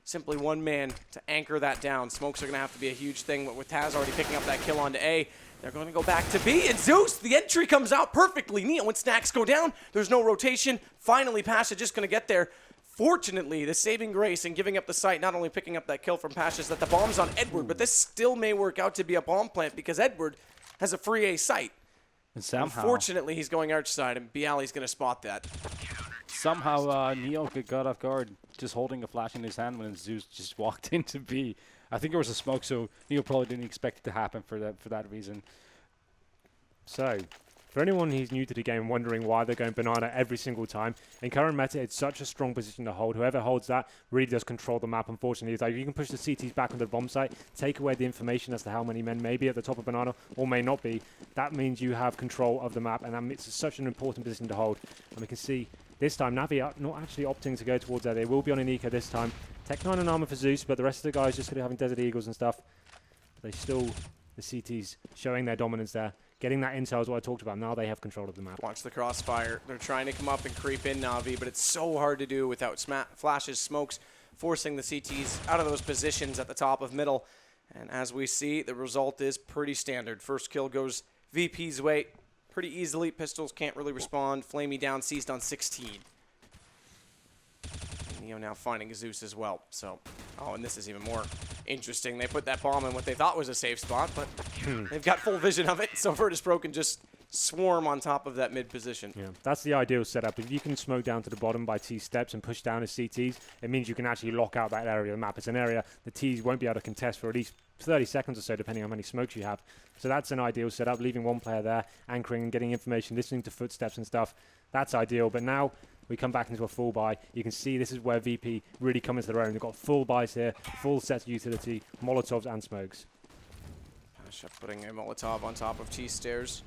simply 1 man to anchor that down. Smokes are going to have to be a huge thing, but with Taz already picking up that kill onto A, they're going to go back to B. And Zeus, the entry comes out perfectly. Neo, when Snacks go down, there's no rotation. Finally, Pasha just going to get there. Fortunately, the saving grace in giving up the site, not only picking up that kill from Pasha, is that the bomb's on Edward, but this still may work out to be a bomb plant because Edward has a free A site. And somehow, unfortunately, he's going arch side, and Bialy's going to spot that. Somehow, Neo got off guard, just holding a flash in his hand when Zeus just walked into B. I think there was a smoke, so Neo probably didn't expect it to happen for that reason. So, for anyone who's new to the game wondering why they're going Banana every single time, in current meta, it's such a strong position to hold. Whoever holds that really does control the map, unfortunately. It's like you can push the CTs back onto the bomb site, take away the information as to how many men may be at the top of Banana or may not be. That means you have control of the map, and that makes it such an important position to hold. And we can see this time Na'Vi are not actually opting to go towards there. They will be on an eco this time. Tech 9 and armor for Zeus, but the rest of the guys just going to be having Desert Eagles and stuff. They still, the CTs showing their dominance there. Getting that intel is what I talked about. Now they have control of the map. Watch the crossfire. They're trying to come up and creep in Na'Vi, but it's so hard to do without flashes, smokes, forcing the CTs out of those positions at the top of middle. And as we see, the result is pretty standard. First kill goes VP's way pretty easily. Pistols can't really respond. Flamey down, seized on 16. Neo now finding Zeus as well. So, oh, and this is even more interesting. They put that bomb in what they thought was a safe spot, but they've got full vision of it. So Virtus.pro can just swarm on top of that mid position. Yeah, that's the ideal setup. If you can smoke down to the bottom by T steps and push down as CTs, it means you can actually lock out that area of the map. It's an area the Ts won't be able to contest for at least 30 seconds or so, depending on how many smokes you have. So that's an ideal setup, leaving one player there, anchoring and getting information, listening to footsteps and stuff. That's ideal. But now we come back into a full buy. You can see this is where VP really come into their own. They've got full buys here, full sets of utility, Molotovs and smokes. Pasha putting a Molotov on top of T stairs.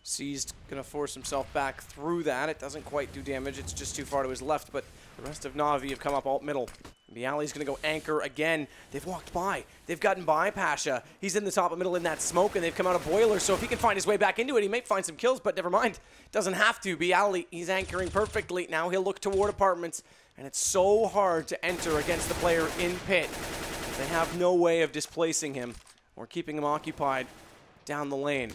Seized, gonna force himself back through that. It doesn't quite do damage. It's just too far to his left, but the rest of Na'Vi have come up alt middle. Bialy's gonna go anchor again. They've walked by. They've gotten by Pasha. He's in the top of middle in that smoke, and they've come out of boiler, so if he can find his way back into it, he may find some kills, but never mind. Doesn't have to. Bialy, he's anchoring perfectly. Now he'll look toward apartments, and it's so hard to enter against the player in pit. They have no way of displacing him or keeping him occupied down the lane.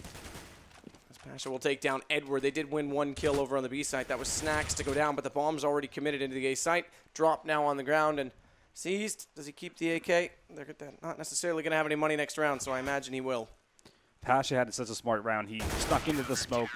Pasha will take down Edward. They did win one kill over on the B site. That was Snacks to go down, but the bomb's already committed into the A site. Dropped now on the ground and seized. Does he keep the AK? They're not necessarily going to have any money next round, so I imagine he will. Pasha had such a smart round. He snuck into the smoke,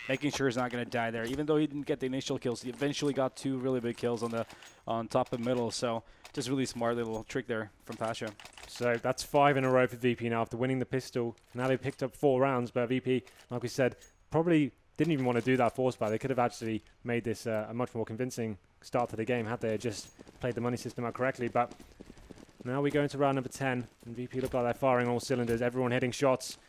making sure he's not going to die there. Even though he didn't get the initial kills, he eventually got 2 really big kills on top and middle. So just really smart little trick there from Pasha. So that's 5 in a row for VP now after winning the pistol. Now they picked up 4 rounds, but VP, like we said, probably didn't even want to do that force buy. They could have actually made this a much more convincing start to the game had they just played the money system out correctly. But now we go into round number 10, and VP look like they're firing all cylinders. Everyone hitting shots,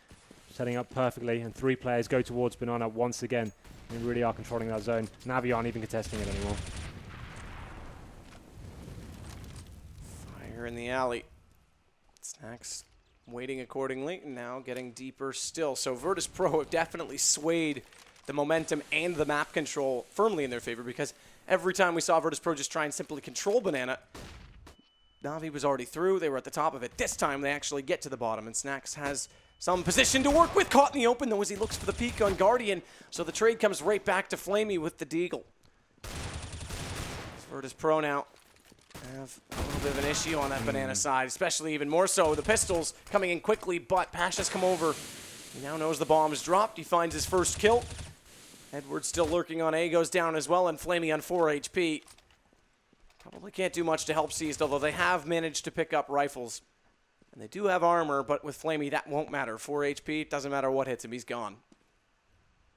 setting up perfectly, and 3 players go towards Banana once again. They really are controlling that zone. Na'Vi aren't even contesting it anymore. Fire in the alley. Snacks waiting accordingly, now getting deeper still. So Virtus.pro have definitely swayed the momentum and the map control firmly in their favor, because every time we saw Virtus.pro just try and simply control Banana, Na'Vi was already through. They were at the top of it. This time they actually get to the bottom, and Snacks has some position to work with. Caught in the open, though, as he looks for the peek on Guardian. So the trade comes right back to Flamey with the Deagle. Virtus.pro now have a little bit of an issue on that Banana side, especially even more so. The pistols coming in quickly, but Pasha's come over. He now knows the bomb is dropped. He finds his first kill. Edward's still lurking on A, goes down as well, and Flamey on 4 HP. Probably can't do much to help Seized, although they have managed to pick up rifles. And they do have armor, but with Flamey, that won't matter. 4 HP, doesn't matter what hits him, he's gone.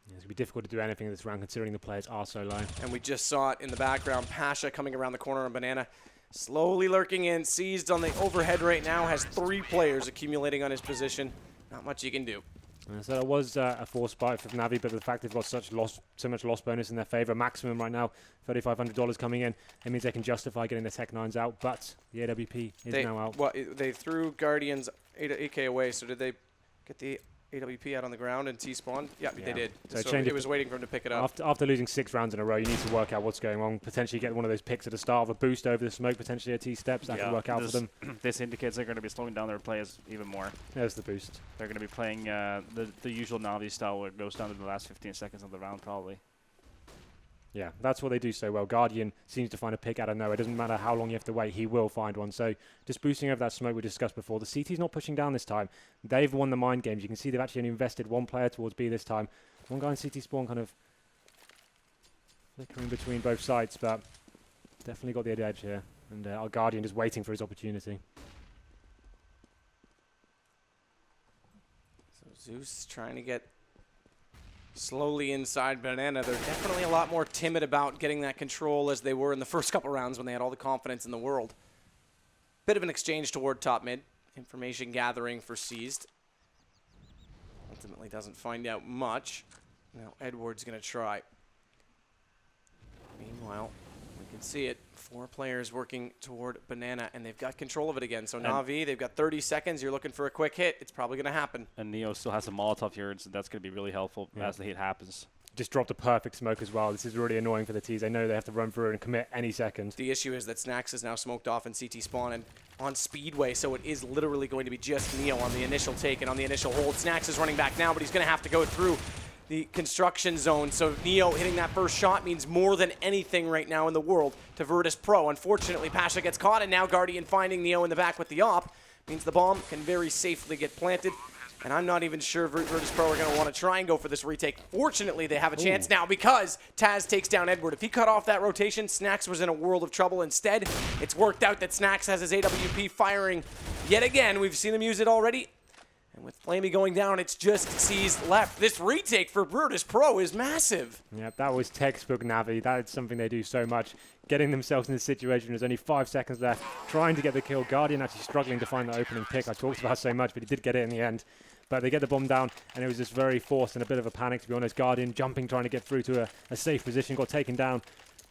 Yeah, it's going to be difficult to do anything in this round, considering the players are so low. And we just saw it in the background. Pasha coming around the corner on Banana. Slowly lurking in. Seized on the overhead right now. Has 3 players accumulating on his position. Not much you can do. So it was a forced buy for Na'Vi, but the fact they've got so much loss bonus in their favor, maximum right now, $3,500 coming in, it means they can justify getting the Tech 9s out, but the AWP is now out. Well, they threw Guardian's AK away, so did they get the AWP out on the ground and T-spawn? Yeah, they did. So it was waiting for him to pick it up. After losing 6 rounds in a row, you need to work out what's going on. Potentially get one of those picks at the start of a boost over the smoke, potentially a T-steps. That can work out for them. This indicates they're going to be slowing down their plays even more. There's the boost. They're going to be playing the usual Na'Vi style where it goes down to the last 15 seconds of the round probably. Yeah, that's what they do so well. Guardian seems to find a pick out of nowhere. It doesn't matter how long you have to wait, he will find one. So just boosting over that smoke we discussed before. The CT's not pushing down this time. They've won the mind games. You can see they've actually only invested 1 player towards B this time. One guy in CT spawn kind of flickering between both sites, but definitely got the edge here. And our Guardian just waiting for his opportunity. So Zeus trying to get slowly inside Banana. They're definitely a lot more timid about getting that control as they were in the first couple rounds when they had all the confidence in the world. Bit of an exchange toward top mid. Information gathering for Seized. Ultimately doesn't find out much. Now Edward's going to try. Meanwhile, we can see it. 4 players working toward Banana, and they've got control of it again. So Na'Vi, they've got 30 seconds. You're looking for a quick hit. It's probably going to happen. And Neo still has a Molotov here, so that's going to be really helpful as the hit happens. Just dropped a perfect smoke as well. This is really annoying for the Ts. They know they have to run through and commit any second. The issue is that Snacks is now smoked off in CT spawn and on Speedway, so it is literally going to be just Neo on the initial take and on the initial hold. Snacks is running back now, but he's going to have to go through the construction zone. So Neo hitting that first shot means more than anything right now in the world to Virtus.pro. Unfortunately, Pasha gets caught, and now Guardian finding Neo in the back with the op means the bomb can very safely get planted. And I'm not even sure Virtus.pro are going to want to try and go for this retake. Fortunately, they have a chance now because Taz takes down Edward. If he cut off that rotation, Snacks was in a world of trouble. Instead, it's worked out that Snacks has his AWP firing yet again. We've seen him use it already. And with Flamey going down, it's just C's left. This retake for Virtus.pro is massive. Yeah, that was textbook Navi. That is something they do so much. Getting themselves in this situation, there's only 5 seconds left, trying to get the kill. Guardian actually struggling to find the opening pick. I talked about so much, but he did get it in the end. But they get the bomb down, and it was just very forced and a bit of a panic, to be honest. Guardian jumping, trying to get through to a safe position, got taken down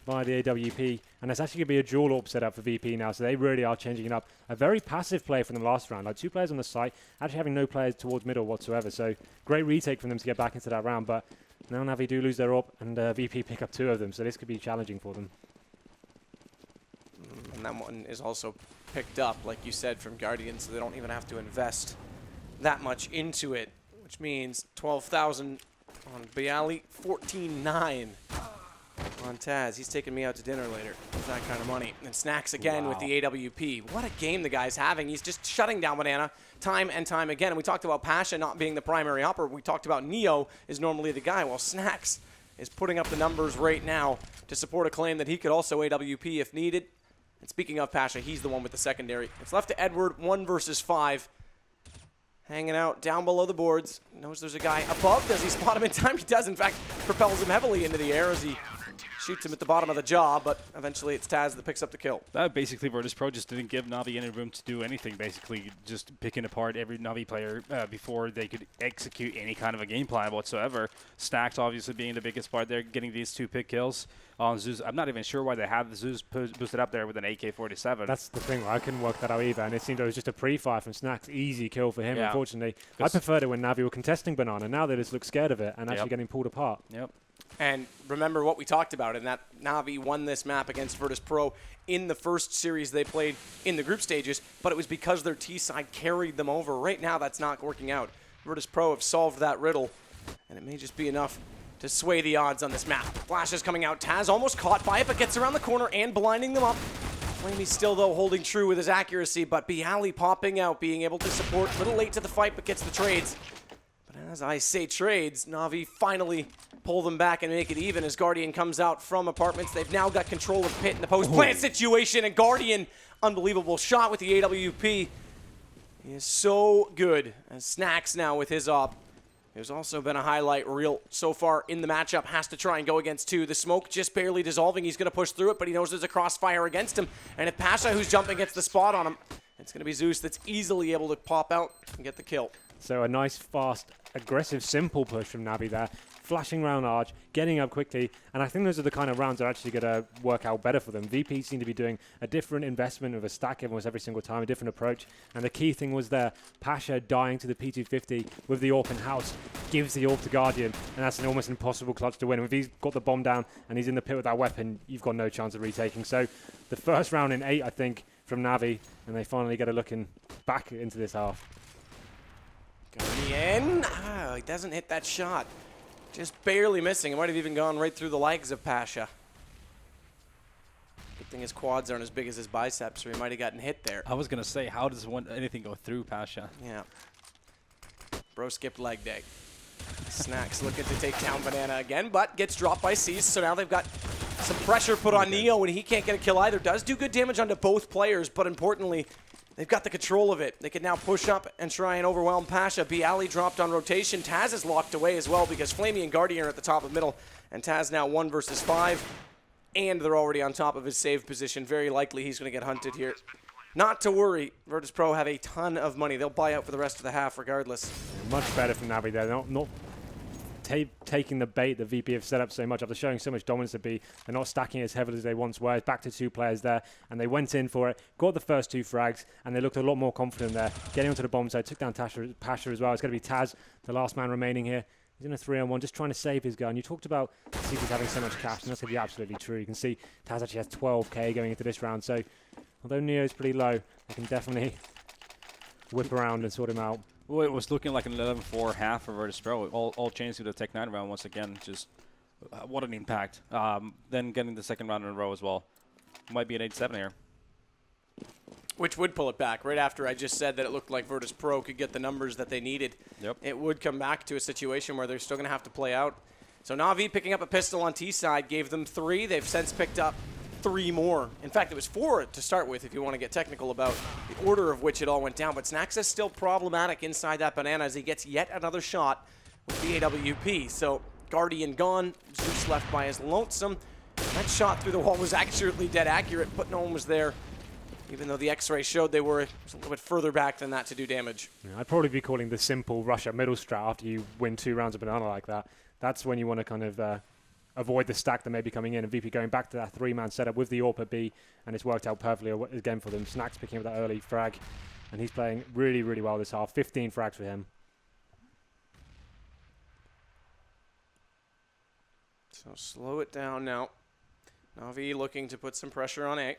by the AWP. And there's actually going to be a dual AWP set up for VP now, so they really are changing it up. A very passive play from the last round, like 2 players on the site, actually having no players towards middle whatsoever. So great retake from them to get back into that round, but now Navi do lose their AWP, and VP pick up 2 of them, so this could be challenging for them. And that one is also picked up, like you said, from Guardian, so they don't even have to invest that much into it, which means 12,000 on Bialy, 14,900 on Taz. He's taking me out to dinner later with that kind of money. And Snacks again with the AWP. What a game the guy's having. He's just shutting down Banana time and time again. And we talked about Pasha not being the primary operator. We talked about Neo is normally the guy. Well, Snacks is putting up the numbers right now to support a claim that he could also AWP if needed. And speaking of Pasha, he's the one with the secondary. It's left to Edward, 1 versus 5. Hanging out down below the boards. Knows there's a guy above. Does he spot him in time? He does. In fact, propels him heavily into the air as he shoots him at the bottom of the jaw, but eventually it's Taz that picks up the kill. That basically Virtus.pro just didn't give Navi any room to do anything, basically just picking apart every Navi player before they could execute any kind of a game plan whatsoever. Snacks obviously being the biggest part there, getting these 2 pick kills on Zeus. I'm not even sure why they have the Zeus boosted up there with an AK-47. That's the thing, I couldn't work that out either, and it seemed it was just a pre-fire from Snacks. Easy kill for him, unfortunately. I preferred it when Navi were contesting Banana. Now they just look scared of it and actually getting pulled apart. Yep. And remember what we talked about, in that Navi won this map against Virtus.pro in the first series they played in the group stages, but it was because their T-side carried them over. Right now, that's not working out. Virtus.pro have solved that riddle, and it may just be enough to sway the odds on this map. Flash is coming out. Taz almost caught by it, but gets around the corner and blinding them up. Flamey still, though, holding true with his accuracy, but Bialy popping out, being able to support. A little late to the fight, but gets the trades. But as I say trades, Navi finally pull them back and make it even as Guardian comes out from apartments. They've now got control of Pit in the post-plant situation, and Guardian, unbelievable shot with the AWP. He is so good, as Snacks now with his op. There's also been a highlight reel so far in the matchup. Has to try and go against 2. The smoke just barely dissolving. He's going to push through it, but he knows there's a crossfire against him. And if Pasha, who's jumping, gets the spot on him, it's going to be Zeus that's easily able to pop out and get the kill. So a nice, fast, aggressive, simple push from Navi there. Flashing around Arch, getting up quickly, and I think those are the kind of rounds that are actually going to work out better for them. VP seem to be doing a different investment of a stack almost every single time, a different approach, and the key thing was there, Pasha dying to the P250 with the AWP in house, gives the AWP to Guardian, and that's an almost impossible clutch to win. If he's got the bomb down and he's in the pit with that weapon, you've got no chance of retaking. So the first round in 8, I think, from Navi, and they finally get a look back into this half. Guardian, he doesn't hit that shot. Just barely missing. It might have even gone right through the legs of Pasha. Good thing his quads aren't as big as his biceps, or he might have gotten hit there. I was going to say, how does anything go through Pasha? Yeah. Bro skipped leg day. Snacks looking to take down Banana again, but gets dropped by C's, so now they've got some pressure put on Neo, and he can't get a kill either. Does do good damage onto both players, but importantly, they've got the control of it. They can now push up and try and overwhelm Pasha. Bialy dropped on rotation. Taz is locked away as well because Flamey and Guardian are at the top of middle. And Taz now 1 versus 5. And they're already on top of his save position. Very likely he's going to get hunted here. Not to worry. Virtus.pro have a ton of money. They'll buy out for the rest of the half regardless. Much better from Navi there. Not taking the bait that VP have set up so much after showing so much dominance at B. They're not stacking as heavily as they once were. It's back to 2 players there, and they went in for it, got the first 2 frags, and they looked a lot more confident there. Getting onto the bomb side, took down Pasha as well. It's going to be Taz, the last man remaining here. He's in a 3-on-1, just trying to save his gun. You talked about Caesars having so much cash, and that's going to be absolutely true. You can see Taz actually has 12k going into this round, so although Neo's pretty low, they can definitely whip around and sort him out. Well, it was looking like an 11-4 half for Virtus.pro. All changed to the Tech 9 round once again. Just what an impact. Then getting the second round in a row as well. Might be an 8-7 here. Which would pull it back. Right after I just said that it looked like Virtus.pro could get the numbers that they needed. Yep. It would come back to a situation where they're still going to have to play out. So Na'Vi picking up a pistol on T side gave them 3. They've since picked up 3 more. In fact, it was 4 to start with if you want to get technical about the order of which it all went down. But Snax is still problematic inside that banana as he gets yet another shot with the AWP. So Guardian gone, Zeus left by his lonesome. That shot through the wall was actually dead accurate, but no one was there. Even though the X-ray showed they were a little bit further back than that to do damage. Yeah, I'd probably be calling the simple rush up middle strat after you win 2 rounds of banana like that. That's when you want to kind of avoid the stack that may be coming in. And VP going back to that 3-man setup with the AWP at B, and it's worked out perfectly again for them. Snax picking up that early frag, and he's playing really, really well this half. 15 frags for him. So slow it down now. Na'Vi looking to put some pressure on A.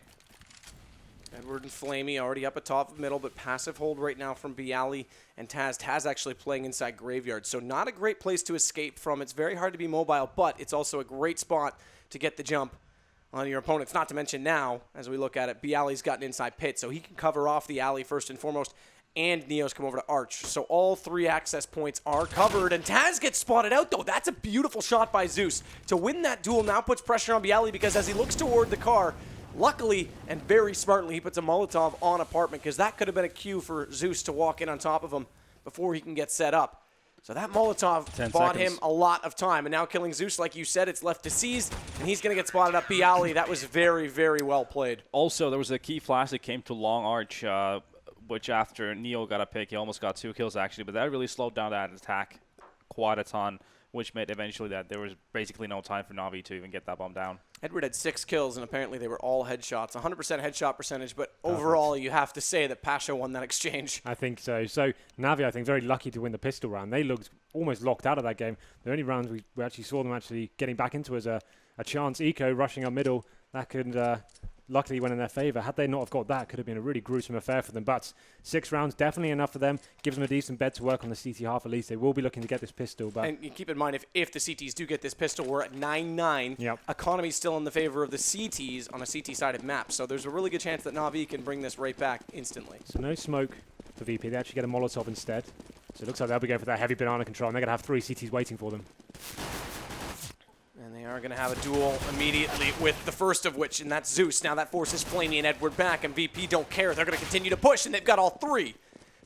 Edward and Flamey already up atop of middle, but passive hold right now from Bialy and Taz. Taz actually playing inside Graveyard, so not a great place to escape from. It's very hard to be mobile, but it's also a great spot to get the jump on your opponents. Not to mention now, as we look at it, Bialy's got an inside pit, so he can cover off the alley first and foremost, and Neo's come over to Arch. So all 3 access points are covered, and Taz gets spotted out, though. That's a beautiful shot by Zeus. To win that duel now puts pressure on Bialy because as he looks toward the car, luckily and very smartly, he puts a Molotov on apartment because that could have been a cue for Zeus to walk in on top of him before he can get set up. So that Molotov bought him a lot of time. And now killing Zeus, like you said, it's left to seize, and he's going to get spotted up. Bialy, that was very, very well played. Also, there was a key flash that came to Long Arch, which after Neo got a pick, he almost got 2 kills actually, but that really slowed down that attack quite a ton, which made eventually that there was basically no time for Na'Vi to even get that bomb down. Edward had 6 kills, and apparently they were all headshots. 100% headshot percentage, but overall you have to say that Pasha won that exchange. I think so. So Na'Vi, I think, very lucky to win the pistol round. They looked almost locked out of that game. The only rounds we actually saw them actually getting back into was a chance. Eco rushing up middle. That could luckily went in their favour. Had they not have got that, could have been a really gruesome affair for them. But 6 rounds, definitely enough for them. Gives them a decent bed to work on the CT half at least. They will be looking to get this pistol. But and you keep in mind, if the CTs do get this pistol, we're at 9-9. Yep. Economy's still in the favour of the CTs on a CT-sided map. So there's a really good chance that Na'Vi can bring this right back instantly. So no smoke for VP. They actually get a Molotov instead. So it looks like they'll be going for that heavy banana control. And they're going to have 3 CTs waiting for them. And they are going to have a duel immediately with the first of which, and that's Zeus. Now that forces Flamey and Edward back, and VP don't care. They're going to continue to push, and they've got all 3.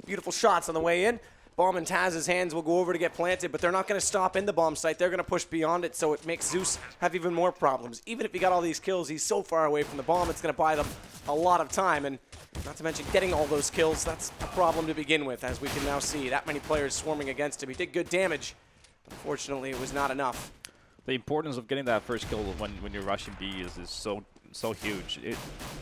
Beautiful shots on the way in. Bomb in Taz's hands will go over to get planted, but they're not going to stop in the bomb site. They're going to push beyond it, so it makes Zeus have even more problems. Even if he got all these kills, he's so far away from the bomb, it's going to buy them a lot of time. And not to mention getting all those kills, that's a problem to begin with, as we can now see. That many players swarming against him. He did good damage. Unfortunately, it was not enough. The importance of getting that first kill when you're rushing B is so huge.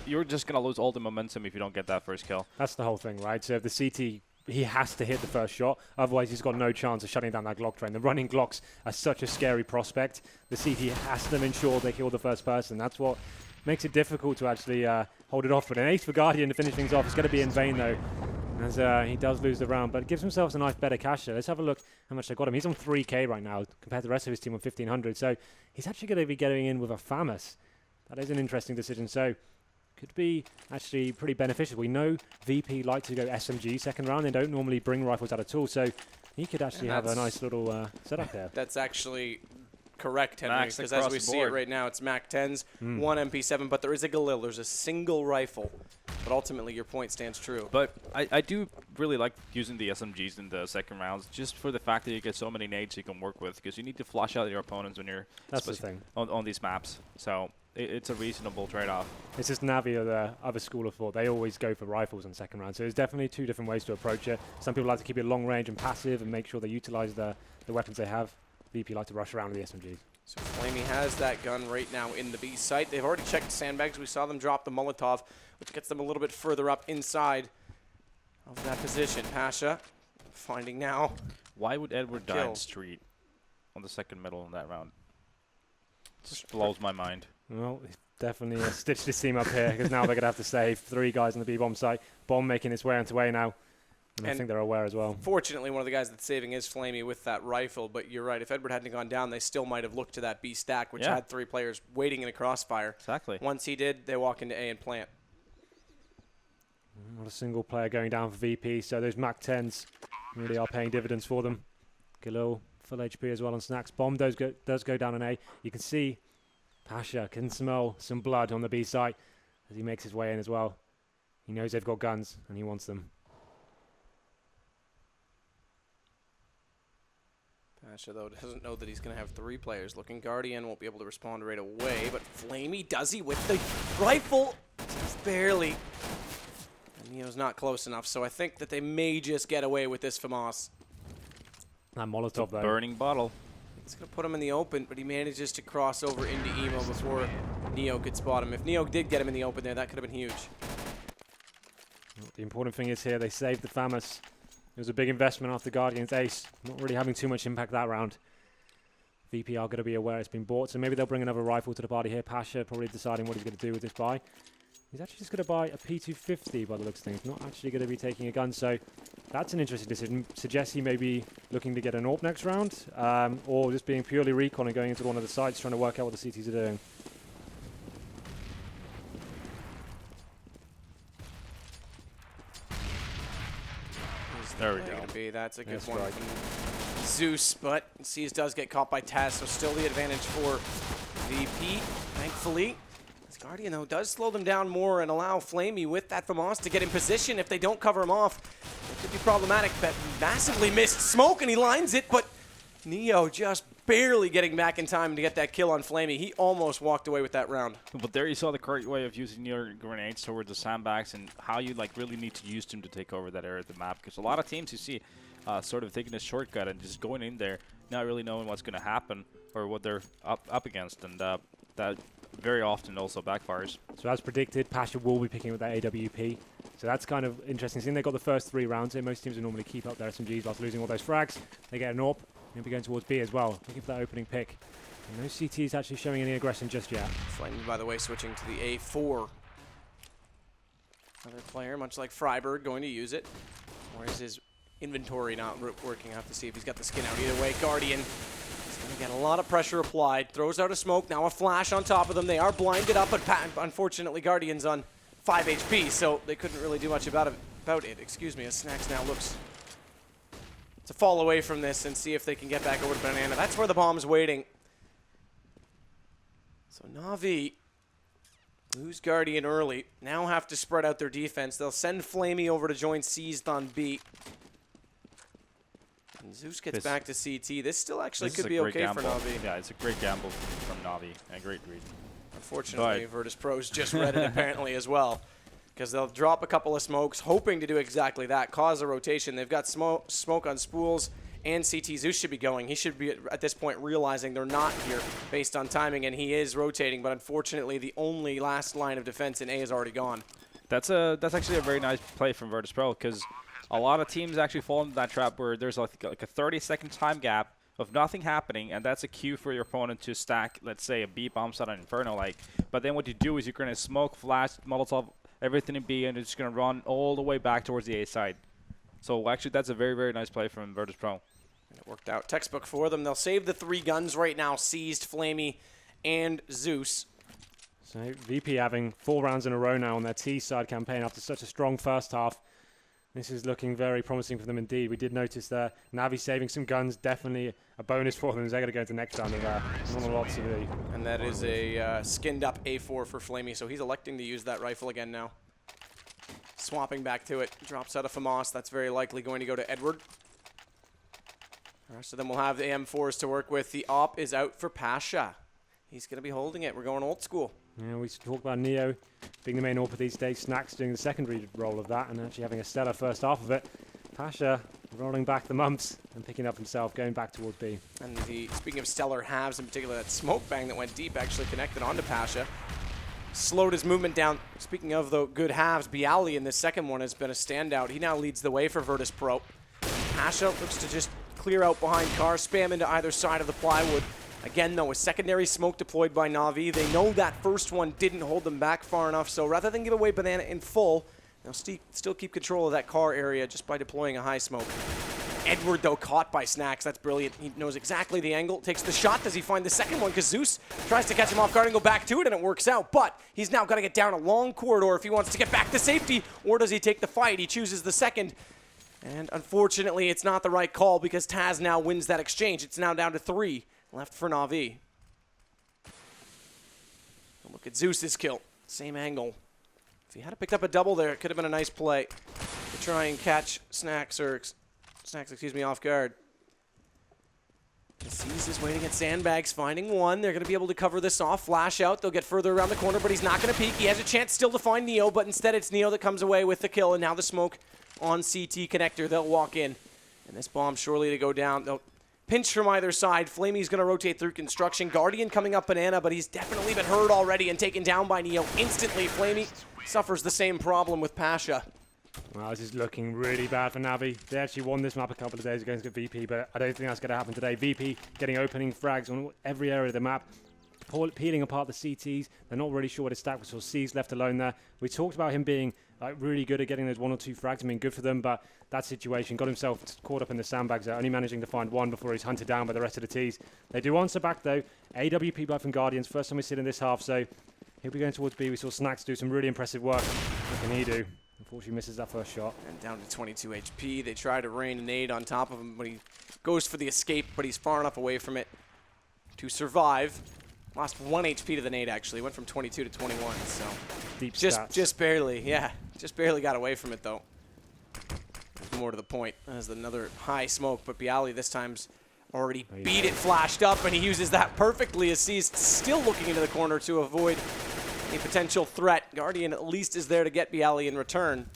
You're just going to lose all the momentum if you don't get that first kill. That's the whole thing, right? So if the CT, he has to hit the first shot. Otherwise, he's got no chance of shutting down that Glock train. The running Glocks are such a scary prospect. The CT has to ensure they kill the first person. That's what makes it difficult to actually hold it off. But an ace for Guardian to finish things off. It's going to be in vain, though, as he does lose the round. But it gives himself a nice better cash there. Let's have a look how much they got him. He's on 3K right now compared to the rest of his team on 1,500. So he's actually going to be getting in with a FAMAS. That is an interesting decision. So could be actually pretty beneficial. We know VP like to go SMG second round. They don't normally bring rifles out at all. So he could actually have a nice little setup there. That's actually correct, Henry, Max because across as we the see it board. right now, it's Mac 10s, 1 MP7, but there is a Galil. There's a single rifle. But ultimately, your point stands true. But I do really like using the SMGs in the second rounds, just for the fact that you get so many nades you can work with, because you need to flush out your opponents when you're That's the thing. on these maps. So it's a reasonable trade-off. It's just Navi or the other school of thought. They always go for rifles on second round. So there's definitely 2 different ways to approach it. Some people like to keep it long range and passive and make sure they utilize the weapons they have. VP like to rush around with the SMGs. So Flamey has that gun right now in the B site. They've already checked sandbags. We saw them drop the Molotov, which gets them a little bit further up inside of that position. Pasha finding now. Why would Edward die Kill. in street on the second middle in that round? Just blows my mind. Well, it's definitely stitched this team up here because now they're going to have to save 3 guys on the B-bomb site. Bomb making its way into A now. And I think they're aware as well. Fortunately, one of the guys that's saving is Flamey with that rifle, but you're right. If Edward hadn't gone down, they still might have looked to that B stack, which had 3 players waiting in a crossfire. Exactly. Once he did, they walk into A and plant. Not a single player going down for VP, so those Mac 10s really are paying dividends for them. Galil, full HP as well on Snacks. Bomb does go down on A. You can see Pasha can smell some blood on the B site as he makes his way in as well. He knows they've got guns and he wants them. Pasha, though, doesn't know that he's going to have 3 players looking. Guardian won't be able to respond right away, but Flamey does he with the rifle. Just barely. And Neo's not close enough, so I think that they may just get away with this FAMAS. That Molotov, though. Burning bottle. It's going to put him in the open, but he manages to cross over into Emo before Neo could spot him. If Neo did get him in the open there, that could have been huge. The important thing is here, they saved the FAMAS. It was a big investment after Guardian's ace. Not really having too much impact that round. VP are going to be aware it's been bought, so maybe they'll bring another rifle to the party here. Pasha probably deciding what he's going to do with this buy. He's actually just going to buy a P250 by the looks of things. Not actually going to be taking a gun, so that's an interesting decision. Suggests he may be looking to get an AWP next round, or just being purely recon and going into one of the sides, trying to work out what the CTs are doing. There we go. That's a good one from Zeus, but Seas does get caught by Taz, so still the advantage for VP, thankfully. This Guardian, though, does slow them down more and allow Flamey with that FAMAS to get in position. If they don't cover him off, it could be problematic. But massively missed smoke, and he lines it, but Neo just barely getting back in time to get that kill on Flamey. He almost walked away with that round. But there you saw the correct way of using your grenades towards the sandbags and how you really need to use them to take over that area of the map. Because a lot of teams you see sort of taking a shortcut and just going in there, not really knowing what's going to happen or what they're up against. And that very often also backfires. So as predicted, Pasha will be picking up that AWP. So that's kind of interesting. Seeing they got the first 3 rounds here, most teams will normally keep up their SMGs whilst losing all those frags. They get an AWP. He'll be going towards B as well, looking for that opening pick. And no CTs actually showing any aggression just yet. Flamey, by the way, switching to the A4. Another player, much like Freiberg, going to use it. Or is his inventory not working? I have to see if he's got the skin out. Either way, Guardian is going to get a lot of pressure applied. Throws out a smoke, now a flash on top of them. They are blinded up, but unfortunately, Guardian's on 5 HP, so they couldn't really do much about it. Excuse me, as Snacks now looks to fall away from this and see if they can get back over to Banana. That's where the bomb's waiting. So Na'Vi lose Guardian early. Now have to spread out their defense. They'll send Flamey over to join Seized on B. And Zeus gets back to CT. This still actually could be okay for Na'Vi. Yeah, it's a great gamble from Na'Vi and a great read. Unfortunately, Virtus.pro's just read it apparently as well. Because they'll drop a couple of smokes, hoping to do exactly that, cause a rotation. They've got smoke on spools, and CT Zeus should be going. He should be, at this point, realizing they're not here based on timing, and he is rotating. But unfortunately, the only last line of defense in A is already gone. That's actually a very nice play from Virtus.pro, because a lot of teams actually fall into that trap where there's like a 30-second time gap of nothing happening, and that's a cue for your opponent to stack, let's say, a B bomb set on Inferno. But then what you do is you're going to smoke, flash, Molotov, everything in B, and it's just going to run all the way back towards the A side. So actually, that's a very, very nice play from Virtus.pro. And it worked out. Textbook for them. They'll save the 3 guns right now, Seized, Flamey, and Zeus. So VP having 4 rounds in a row now on their T side campaign after such a strong first half. This is looking very promising for them indeed. We did notice that Navi saving some guns, definitely a bonus for them as they're going to go into the next round of not a lot to do. And that is a skinned up A4 for Flamey, so he's electing to use that rifle again now. Swapping back to it, drops out of FAMAS. That's very likely going to go to Edward. The rest of them will have the M4s to work with. The AWP is out for Pasha. He's going to be holding it. We're going old school. Yeah, we talked about Neo being the main AWP these days. Snacks doing the secondary role of that and actually having a stellar first half of it. Pasha rolling back the mumps and picking up himself, going back towards B. And speaking of stellar halves, in particular, that smoke bang that went deep actually connected onto Pasha. Slowed his movement down. Speaking of the good halves, Bialy in this second one has been a standout. He now leads the way for Virtus.pro. Pasha looks to just clear out behind car, spam into either side of the plywood. Again, though, a secondary smoke deployed by Na'Vi. They know that first one didn't hold them back far enough, so rather than give away Banana in full, they'll still keep control of that car area just by deploying a high smoke. Edward, though, caught by Snacks. That's brilliant. He knows exactly the angle. Takes the shot. Does he find the second one? Because Zeus tries to catch him off guard and go back to it, and it works out. But he's now got to get down a long corridor if he wants to get back to safety. Or does he take the fight? He chooses the second. And unfortunately, it's not the right call because Taz now wins that exchange. It's now down to 3 left for Na'Vi. Look at Zeus's kill. Same angle. If he had picked up a double there, it could have been a nice play to try and catch Snacks, off guard. Seas is waiting at sandbags, finding one. They're going to be able to cover this off. Flash out. They'll get further around the corner, but he's not going to peek. He has a chance still to find Neo, but instead it's Neo that comes away with the kill, and now the smoke on CT connector. They'll walk in, and this bomb surely to go down. They'll pinch from either side. Flamey's going to rotate through construction. Guardian coming up banana, but he's definitely been hurt already and taken down by Neo instantly. Flamey suffers the same problem with Pasha. Well, this is looking really bad for Na'Vi. They actually won this map a couple of days ago against VP, but I don't think that's going to happen today. VP getting opening frags on every area of the map, peeling apart the CTs. They're not really sure what his stack was, so C's left alone there. We talked about him being really good at getting those 1 or 2 frags. I mean, good for them, but that situation got himself caught up in the sandbags there, only managing to find one before he's hunted down by the rest of the Ts. They do answer back, though. AWP buy from Guardians, first time we see it in this half, so he'll be going towards B. We saw Snacks do some really impressive work. What can he do? Unfortunately misses that first shot. And down to 22 HP. They try to rain a nade on top of him, but he goes for the escape, but he's far enough away from it to survive. Lost 1 HP to the nade, actually. Went from 22 to 21, so Deep just stats. barely, yeah. Just barely got away from it, though. More to the point. There's another high smoke, but Bialy this time's already beat it, flashed up, and he uses that perfectly as he's still looking into the corner to avoid a potential threat. Guardian at least is there to get Bialy in return,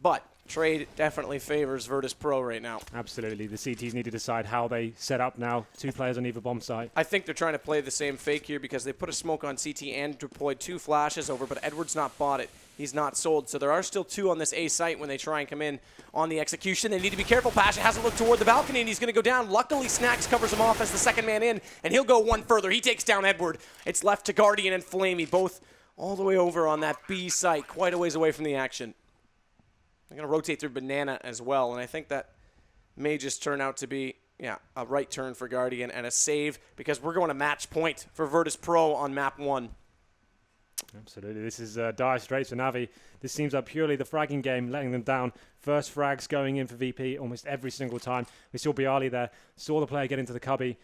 but trade definitely favors Virtus.pro right now. Absolutely. The CTs need to decide how they set up now. 2 players on either bomb site. I think they're trying to play the same fake here because they put a smoke on CT and deployed 2 flashes over, but Edward's not bought it. He's not sold, so there are still 2 on this A site when they try and come in on the execution. They need to be careful. Pasha hasn't looked toward the balcony, and he's going to go down. Luckily, Snacks covers him off as the second man in, and he'll go one further. He takes down Edward. It's left to Guardian and Flamey, both all the way over on that B site, quite a ways away from the action. They're going to rotate through Banana as well, and I think that may just turn out to be, a right turn for Guardian and a save because we're going to match point for Virtus.pro on map 1. Absolutely. This is dire straits for Na'Vi. This seems like purely the fragging game, letting them down. First frags going in for VP almost every single time. We saw Bialy there, saw the player get into the cubby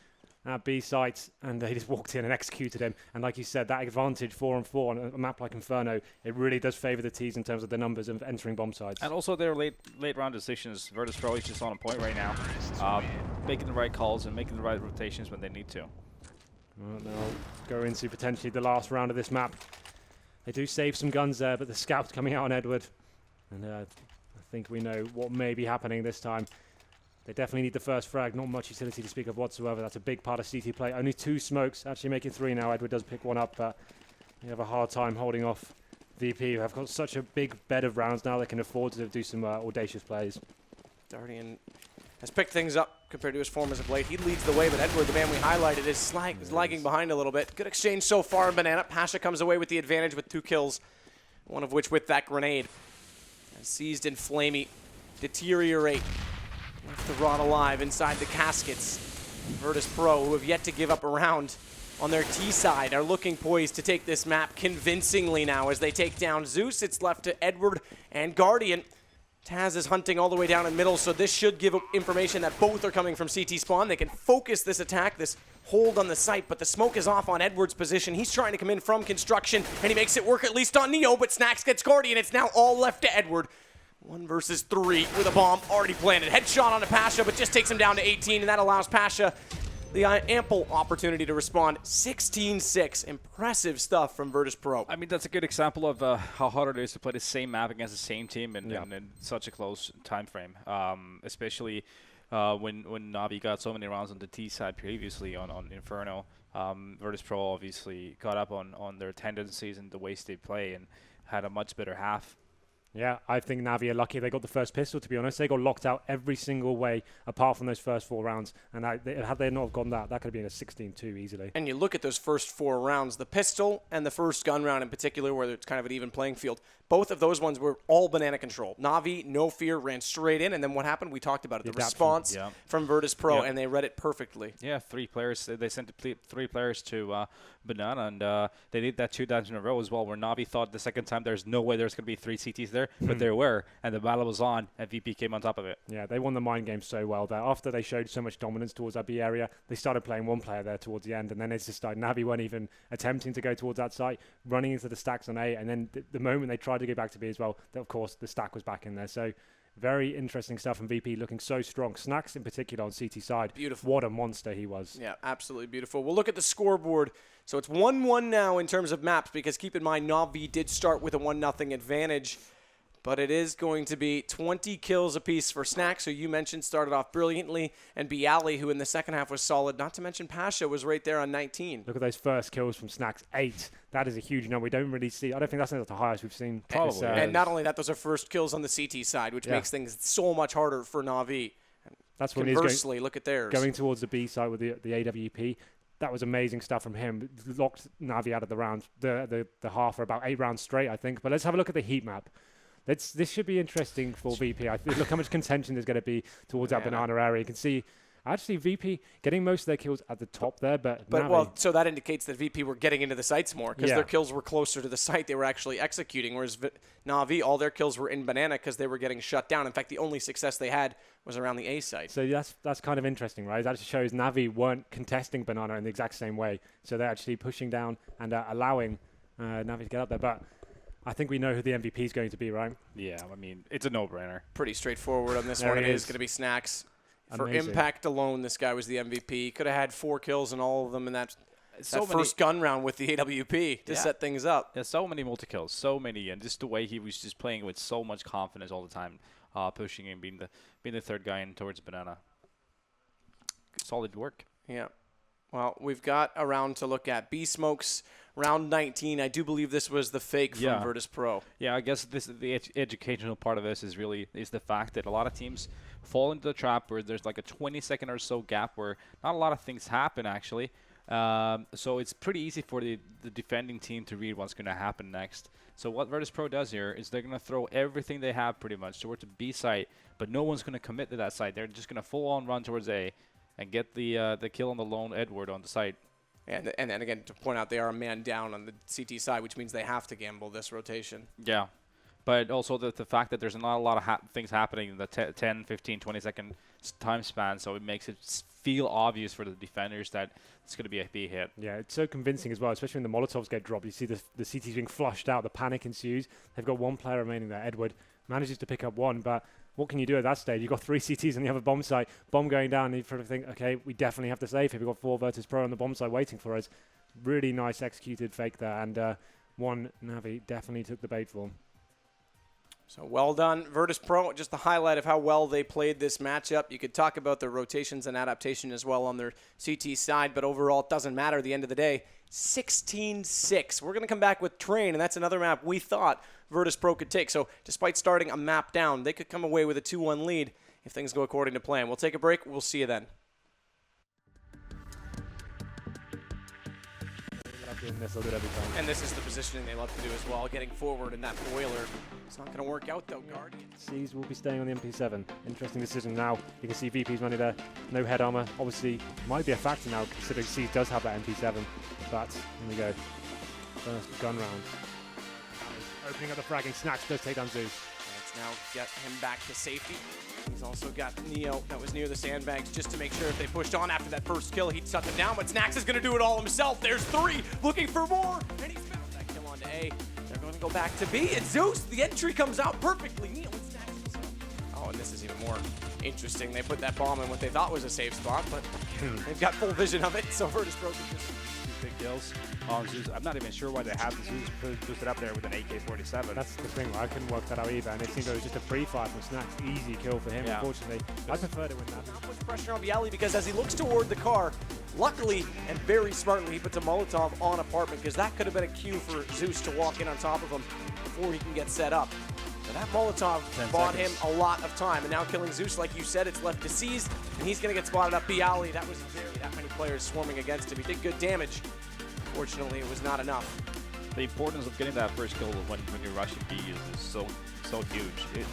at B site, and he just walked in and executed him. And like you said, that advantage 4-on-4 on a map like Inferno, it really does favor the Ts in terms of the numbers of entering bomb sites. And also their late round decisions. Virtus.pro is just on a point right now, making the right calls and making the right rotations when they need to. Well, they'll go into potentially the last round of this map. They do save some guns there, but the scout's coming out on Edward. And I think we know what may be happening this time. They definitely need the first frag. Not much utility to speak of whatsoever. That's a big part of CT play. Only 2 smokes, actually making 3 now. Edward does pick one up, but they have a hard time holding off VP, who have got such a big bed of rounds now they can afford to do some audacious plays. Guardian has picked things up compared to his form as of late. He leads the way, but Edward, the man we highlighted, is lagging behind a little bit. Good exchange so far in Banana. Pasha comes away with the advantage with 2 kills, one of which with that grenade. And Seized and Flamey deteriorate. Left to rot alive inside the caskets. Virtus.pro, who have yet to give up a round on their T side, are looking poised to take this map convincingly now as they take down Zeus. It's left to Edward and Guardian. Taz is hunting all the way down in middle, so this should give information that both are coming from CT spawn. They can focus this attack, this hold on the site, but the smoke is off on Edward's position. He's trying to come in from construction, and he makes it work at least on Neo, but Snacks gets Guardian. It's now all left to Edward. 1 versus 3 with a bomb already planted. Headshot onto Pasha, but just takes him down to 18, and that allows Pasha the ample opportunity to respond. 16-6. Impressive stuff from Virtus.pro. I mean, that's a good example of how hard it is to play the same map against the same team in such a close time frame. Especially when Na'Vi got so many rounds on the T side previously on Inferno. Virtus.pro obviously got up on their tendencies and the ways they play and had a much better half. Yeah, I think Navi are lucky they got the first pistol, to be honest. They got locked out every single way apart from those first 4 rounds. And had they not have gone that could have been a 16-2 easily. And you look at those first 4 rounds, the pistol and the first gun round in particular, where it's kind of an even playing field, both of those ones were all banana control. Navi, no fear, ran straight in. And then what happened? We talked about it. The response from Virtus.pro, and they read it perfectly. Yeah, 3 players. They sent 3 players to banana, and they did that 2 times in a row as well, where Navi thought the second time there's no way there's going to be 3 CTs there, but there were, and the battle was on, and VP came on top of it. Yeah, they won the mind game so well there. After they showed so much dominance towards that B area, they started playing one player there towards the end, and then it just started. Navi weren't even attempting to go towards that site, running into the stacks on A, and then the moment they tried to go back to B as well, of course, the stack was back in there. So very interesting stuff from VP, looking so strong. Snacks in particular on CT side. Beautiful. What a monster he was. Yeah, absolutely beautiful. We'll look at the scoreboard. So it's 1-1 now in terms of maps, because keep in mind, Navi did start with a 1-0 advantage. But it is going to be 20 kills apiece for Snacks, who you mentioned started off brilliantly, and Bialy, who in the second half was solid. Not to mention Pasha was right there on 19. Look at those first kills from Snacks, 8. That is a huge number. We don't really see. I don't think that's the highest we've seen. Probably. And not only that, those are first kills on the CT side, which makes things so much harder for Navi. That's when conversely, look at theirs. Going towards the B side with the AWP. That was amazing stuff from him. Locked Navi out of the round, the half for about 8 rounds straight, I think. But let's have a look at the heat map. This should be interesting for VP. Look how much contention there's going to be towards that banana area. You can see, actually, VP getting most of their kills at the top there, but Navi, well, so that indicates that VP were getting into the sites more, because their kills were closer to the site they were actually executing, whereas Navi, all their kills were in banana because they were getting shut down. In fact, the only success they had was around the A site. So that's kind of interesting, right? That actually shows Navi weren't contesting banana in the exact same way. So they're actually pushing down and allowing Navi to get up there. But I think we know who the MVP is going to be, right? Yeah, I mean, it's a no-brainer. Pretty straightforward on this one. It is going to be Snacks. For impact alone, this guy was the MVP. Could have had 4 kills in all of them in that first gun round with the AWP to set things up. Yeah, so many multi-kills, so many, and just the way he was just playing with so much confidence all the time, pushing and being the third guy in towards banana. Solid work. Yeah. Well, we've got a round to look at. B-Smokes, round 19. I do believe this was the fake from Virtus.pro. Yeah, I guess the educational part of this is the fact that a lot of teams fall into the trap where there's like a 20-second or so gap where not a lot of things happen, actually. So it's pretty easy for the defending team to read what's going to happen next. So what Virtus.pro does here is they're going to throw everything they have pretty much towards the B site, but no one's going to commit to that site. They're just going to full-on run towards A and get the kill on the lone Edward on the site. And then again, to point out, they are a man down on the CT side, which means they have to gamble this rotation. Yeah. But also the fact that there's not a lot of things happening in the 10, 15, 20-second time span, so it makes it feel obvious for the defenders that it's going to be a B hit. Yeah, it's so convincing as well, especially when the Molotovs get dropped. You see the CTs being flushed out, the panic ensues. They've got 1 player remaining there. Edward manages to pick up 1, but what can you do at that stage? You've got 3 CTs and you have a bomb site, bomb going down, and you sort of think, okay, we definitely have to save here. We've got 4 Virtus.pro on the bomb site waiting for us. Really nice executed fake there, and 1 Navi definitely took the bait for him. So well done, Virtus.pro. Just the highlight of how well they played this matchup. You could talk about their rotations and adaptation as well on their CT side, but overall it doesn't matter at the end of the day. 16-6. We're going to come back with Train, and that's another map we thought Virtus.pro could take. So despite starting a map down, they could come away with a 2-1 lead if things go according to plan. We'll take a break. We'll see you then. And this is the positioning they love to do as well, getting forward in that boiler. It's not going to work out, though, Guardian. C's will be staying on the MP7. Interesting decision now. You can see VP's money there. No head armor. Obviously, might be a factor now, considering C does have that MP7. But, here we go. First gun round. Opening up the fragging. Snacks does take down Zeus. Let's now get him back to safety. He's also got Neo that was near the sandbags just to make sure if they pushed on after that first kill, he'd shut them down. But Snacks is going to do it all himself. There's 3, looking for more, and he's found that kill onto A. They're going to go back to B, and Zeus, the entry comes out perfectly. Neo and Snacks himself. Oh, and this is even more interesting. They put that bomb in what they thought was a safe spot, but they've got full vision of it, so Virtus.pro can just big kills on Zeus. I'm not even sure why they have the Zeus boosted up there with an AK-47. That's the thing, I couldn't work that out either, and it seemed it was just a free fire from Snacks. Easy kill for him, unfortunately. I preferred it when that. Not much pressure on Bialy because as he looks toward the car, luckily and very smartly, he puts a Molotov on apartment because that could have been a cue for Zeus to walk in on top of him before he can get set up. The That Molotov bought him a lot of time, and now killing Zeus, like you said, it's left deceased, and he's going to get spotted up. Bialy, that was that many players swarming against him. He did good damage. Fortunately, it was not enough. The importance of getting that first kill when you're rushing B is so huge.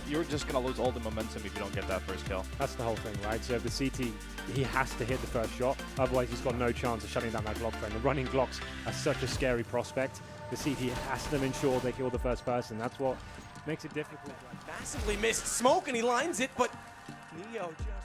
You're just going to lose all the momentum if you don't get that first kill. That's the whole thing, right? So the CT, he has to hit the first shot, otherwise he's got no chance of shutting down that Glock train. The running Glocks are such a scary prospect. The CT has to ensure they kill the first person. That's what makes it difficult. Massively missed smoke, and he lines it, but Neo just